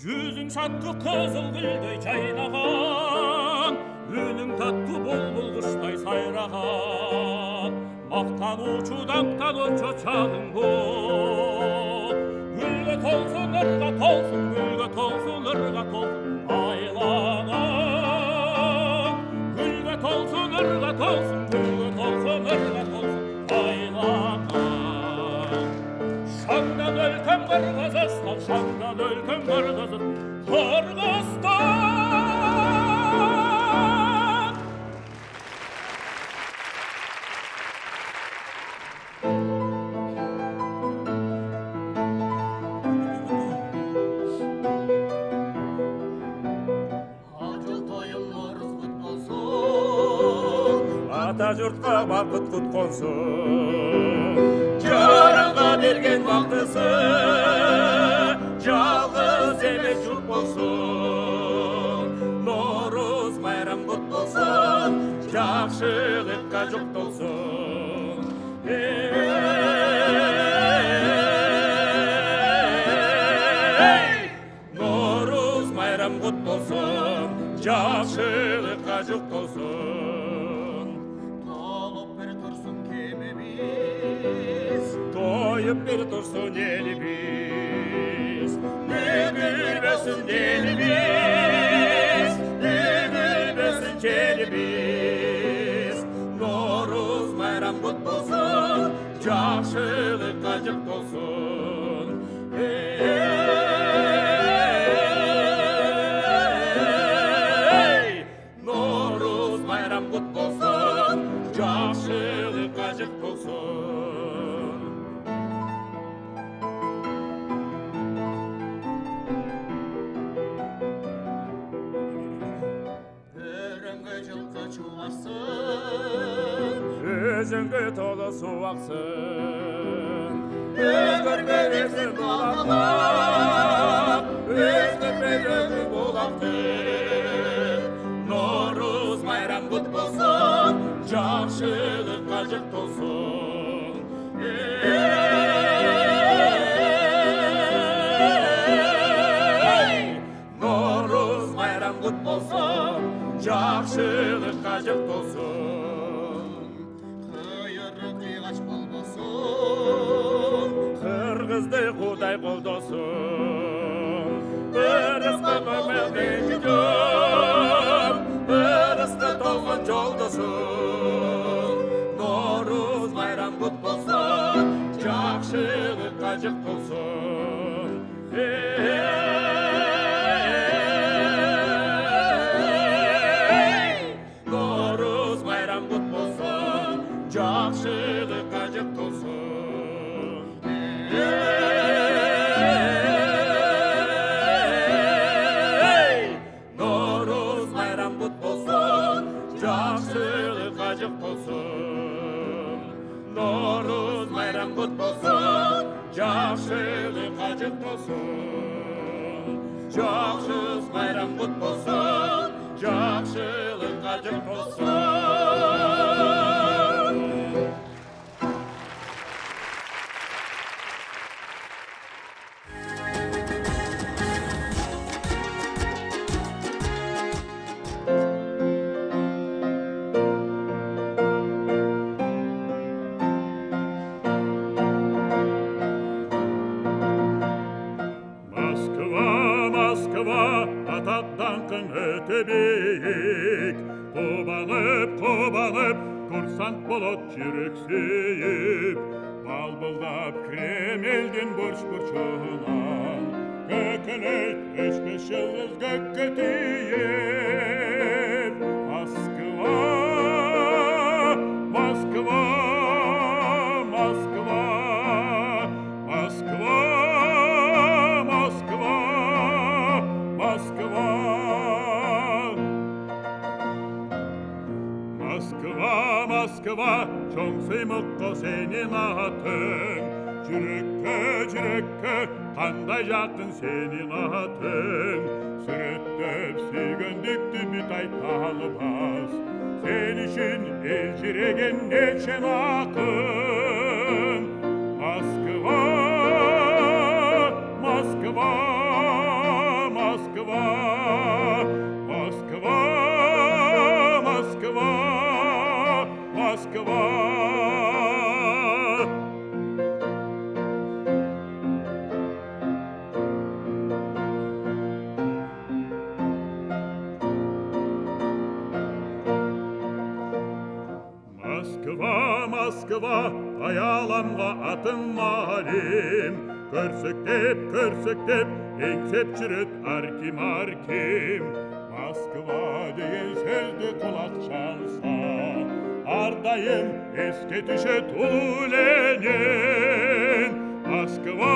Жүзүң саттуу кызыл гүлдөй жайнаган, үнүң таттуу булбул куштай сайраган, мактануучу даңктануучу чагың бол. Гүлгө толсун, ырга толсун, гүлгө толсун, ырга толсун айланам. Гүлгө толсун, ырга толсун, гүлгө толсун, ырга толсун айланам. Шаңдан өлкөм Кыргызстан, шаңдан өлкөм Кыргызстан, Кыргызстан. Ажыл тойым норuz кут болсун, ата журтка бакыт кут консун. Жаранга берген бактысы жалгыз эмес жут болсун. Норuz майрам кут болсун, жакшылыкка жуктолсун. Норuz майрам кут болсун, жакшылыкка жуктолсун. Толуп бир турсун кемебиз, тоюп бир турсун элибиз, бүгүлбөсүн элибиз, бүгүлбөсүн челибиз. Норuz майрам кут болсун, жакшылыкка жуктолсун. Норuz майрам кут болсун, жакшылыкка жуктолсун. Өрөңгө жылкы чубарсын, өзүңгө толо суу аксын. Өзгөрбөй берсин булактап, өзгөрбөй берсин булактап. Норuz майрам кут болсун, жакшылыкка жуктолсун. Норuz майрам кут болсун, жакшылыкка жуктолсун. Кыйыры кыйгач болбосун, кыргызды Кудай колдосун. Ырыска көмөлдөгү жол, ырыска толгон жолдосун. Норuz майрам кут болсун, жакшылыкка жуктолсун. Норuz майрам кут болсун, жакшылыкка жуктолсун. Норuz майрам кут болсун, жакшылыкка жуктолсун. Норuz майрам кут болсун, жакшылыкка жуктолсун. Жакшыз майрам кут болсун, жакшылыкка жуктолсун. талантың өте бейік. Қобанып, курсант болот жүрек сүйіп. Балбылдап Кремльдин бурч-бурчунан, көкөнөт өчпөш жылдыз көккө тийип. Москва, Москва, Москва, Москва, Москва, Москва. Москва, Москва, чоң сыймыкка сенин атың. Жүрөккө, кандай жакын сенин атың. Сүрөттөп сүйгөндүктү бүт айта албас. Сен үчүн элжиреген нечен акын. Москва, Москва, Москва, Москва, Москва, Москва. Москва, аяламға атың малим. Көрсөктеп, еңсеп жүрөт арким. Москва деген сөзді құлақ çalса, ардайым еске түшөт У.И.Ленин. Москва,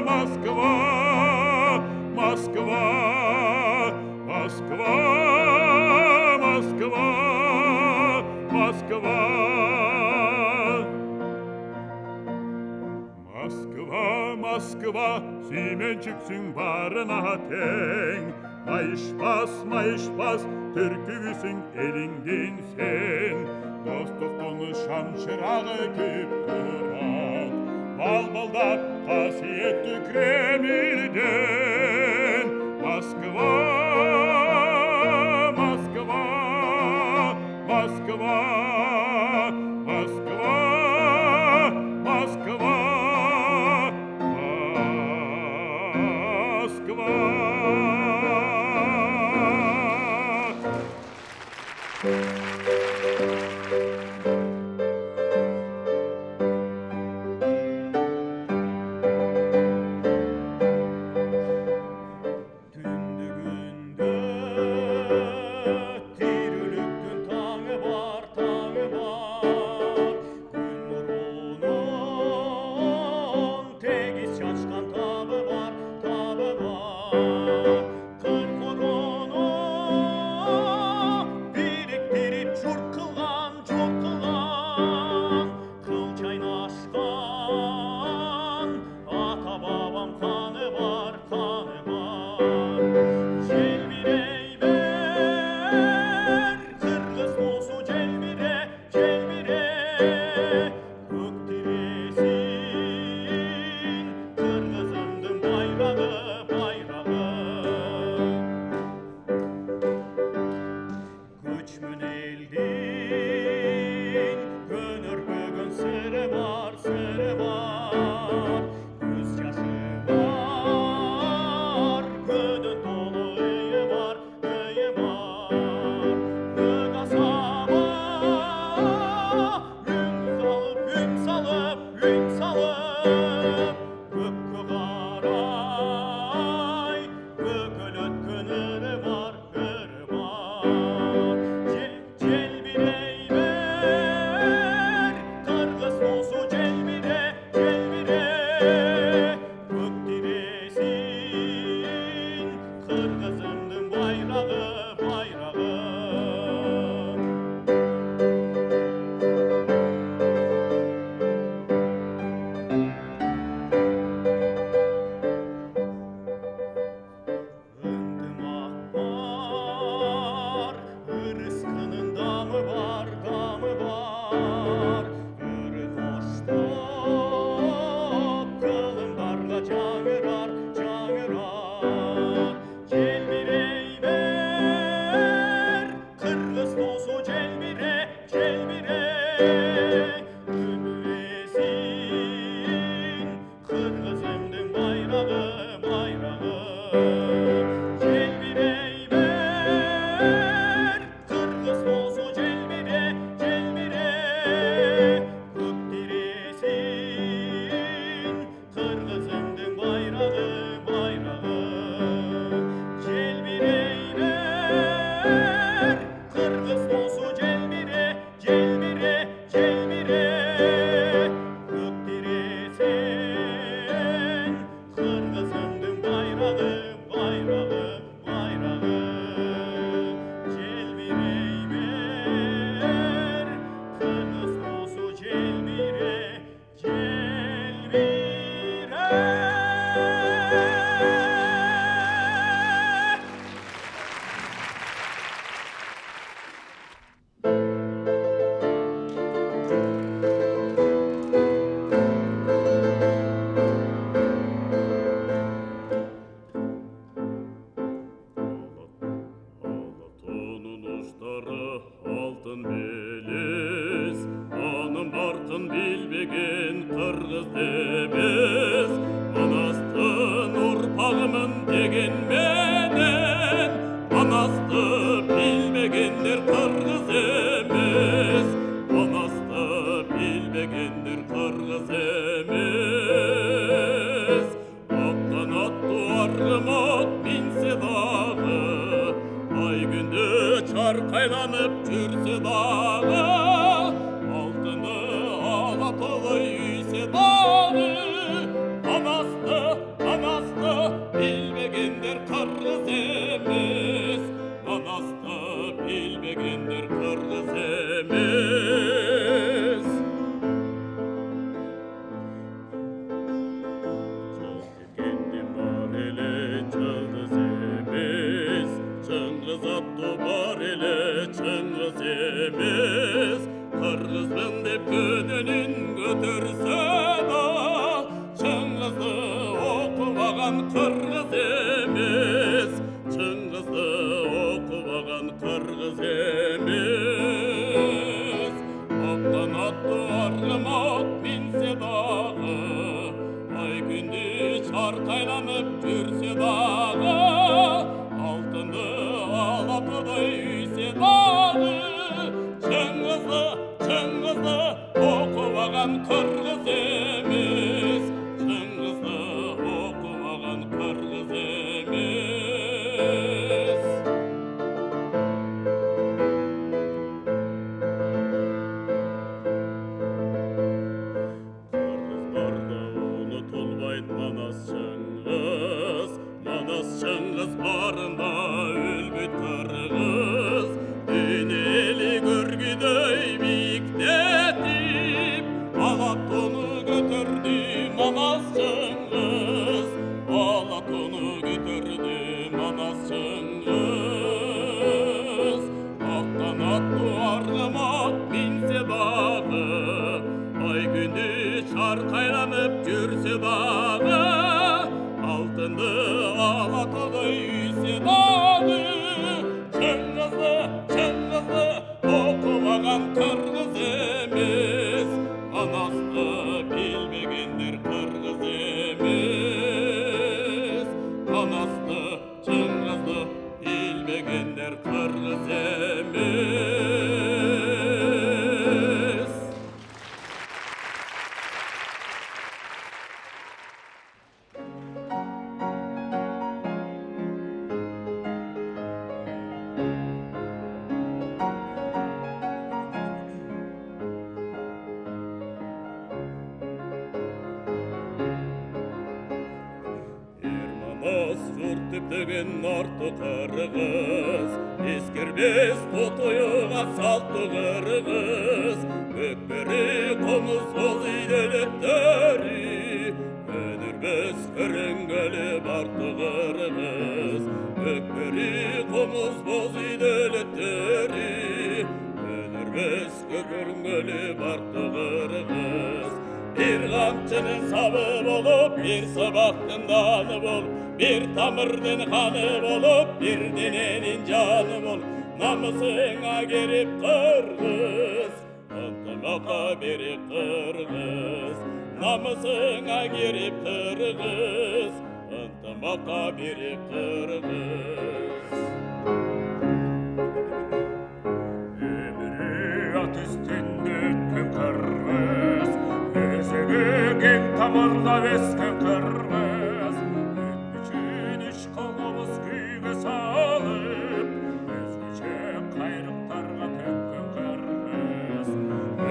Москва, Москва, Москва, Москва, Москва. Москва, Москва, сүйменчіксің барына тең. Майышпас, түркүбүсүң элиңдин сен. Достуктун шамшырагы күйүп турат, балбалдап касиеттүү Кремльден. Москва, Москва, Москва, Москва, Москва, Москва. окубаган кыргыз эмес, Чыңгызды окубаган кыргыз эмес. Оттон аттуу аргымак минсе дагы, ай күндү чаркайланып жүрсө дагы, алтынды алатудай үйсө дагы, Чыңгызды окубаган кыргыз эмес, Чыңгызды окубаган кыргыз эмес. Кыргыздарда унутулбайт Манас Чыңгыз барында өлбөйт кыргыз, дүйнө эли көргүдөй бииктетип, алатууну көтөрдү Манас Чыңгыз, алатууну көтөрдү Манас Чыңгыз. Аттан аттуу аргымак минсе дагы, ай күндү чаркайланып жүрсө дагы, алтынды алатуудай үйсө дагы, Чыңгызды окубаган кыргыз эмес, Манасты билбегендер кыргыз эмес. Манасты, Чыңгызды билбегендер кыргыз эмес. Манас журт дептеген арту кыргыз, эскербес тотоюга салттуу кыргыз, көкпери комуз боз үйлөлөттөрү, өнүрбөс көрөңгөлү барту кыргыз, көкпери комуз боз үйлөлөттөрү, өнүрбөс көрөңгөлү барту кыргыз. Bir kamçının sabı bolup, bir sabaktın danı bolup, bir tamırdın kanı bolup, bir dinenin canı bolup, namusuna girip kırgız, antamaka Bирик Кыргыз, namusuna girip kırgız, antamaka Bирик Кыргыз. Emri at üstünde ötken kırgız, Keng tamarlap esken kırgız, ötmüşün üç kolumuz kuyga salıp, özgüçe kayrıktarga tökken kırgız.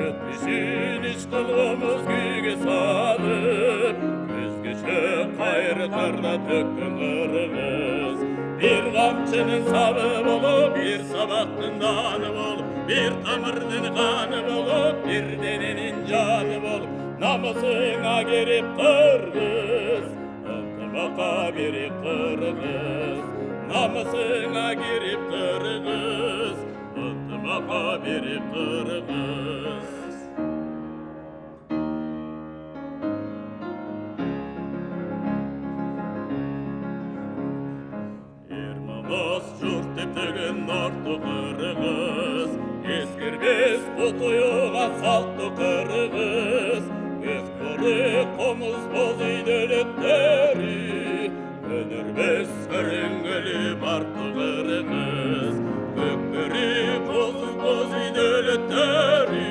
Ötmüşün üç kolumuz kuyga salıp, özgüçe kayrıktarga tökken kırgız. Bir kamçının sabı bolup, bir sabaktın danı bolup, bir tamırdın kanı bolup, bir denenin canı bolup, namusuna girip kırgız, antamaka Bирик Кыргыз, namusuna girip kırgız, antamaka Bирик Кыргыз. Manас журт дептеген арту кыргыз, эскербес тотоюга салттуу кыргыз, көкпери комуз боз үйлөлөттөрү, өнүрбөс көрөңгөлү барту кыргыз, көкпери комуз боз үйлөлөттөрү,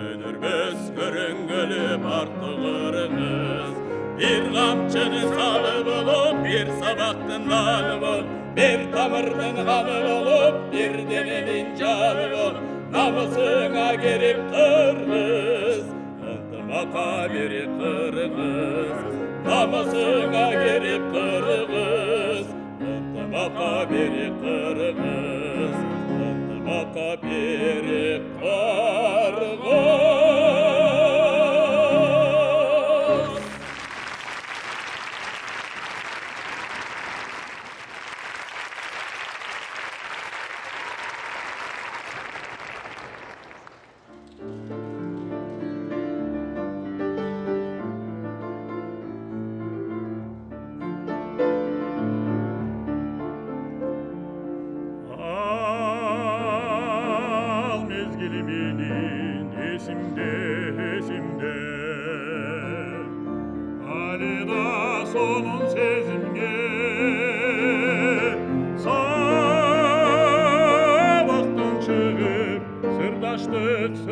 өнүрбөс көрөңгөлү барту кыргыз. Bir kamçının salı bulup, bir sabaktın danı bulup, bir tamırdın kanı bulup, bir denenin canı bulup, namusuna girip kırgız, antamaka Bирик Кыргыз, namusuna girip kırgız, antamaka Bирик Кыргыз, antamaka Bирик Кыргыз.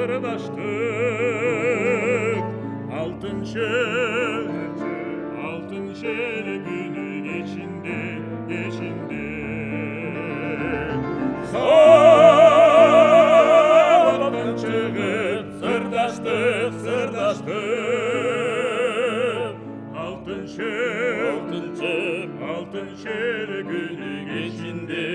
сырдаштык алтынчы күнү кечинде Сабаттан чыгып сырдаштык алтынчы күнү кечинде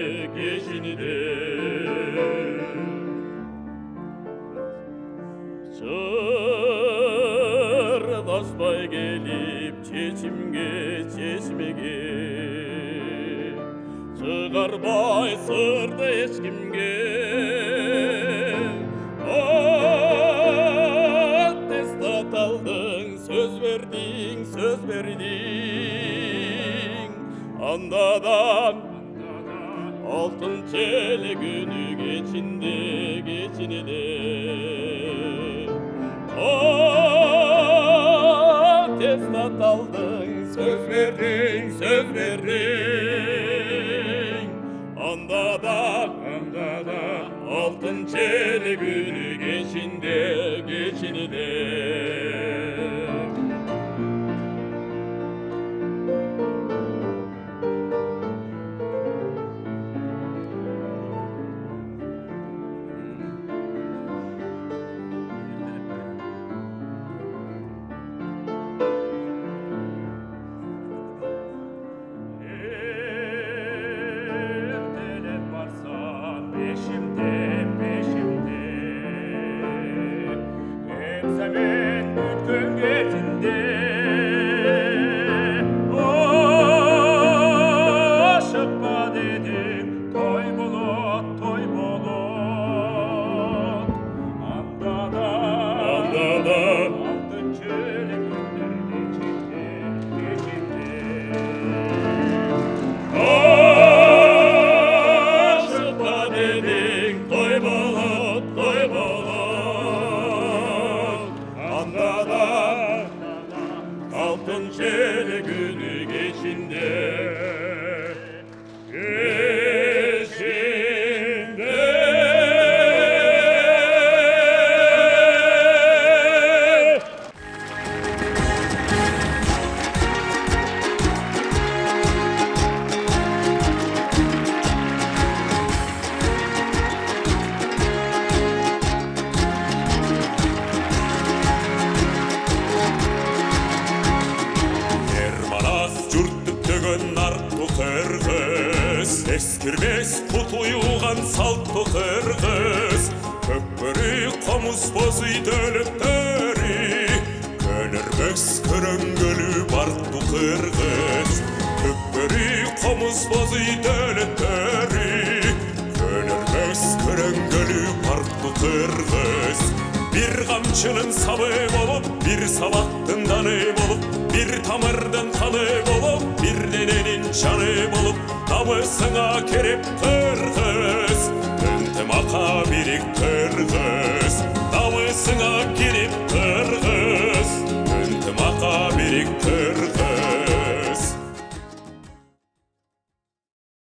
Чырдаспай келип чечимге чыгарбай сырды эчкимге аттестат алдың сөз бердиң андадан алтынчы күнү кечинде аттестат алдың сөз бердиң андадан алтынчы күнү кечинде
Ескірмес құт ұйылған салтту қырғыз Көкбөрі қомыз бозы дөліктері Көнірмес көрінгілі барту қырғыз Көкбөрі қомыз бозы дөліктері Көнірмес көрінгілі барту қырғыз Bir қамшының сабы болып, bir сабақтың даны болып Bir тамырдың қаны болып, bir дененің жаны болып Намысыңа кереп қырғыз Үнтім ақа Бирик Кыргыз Намысыңа кереп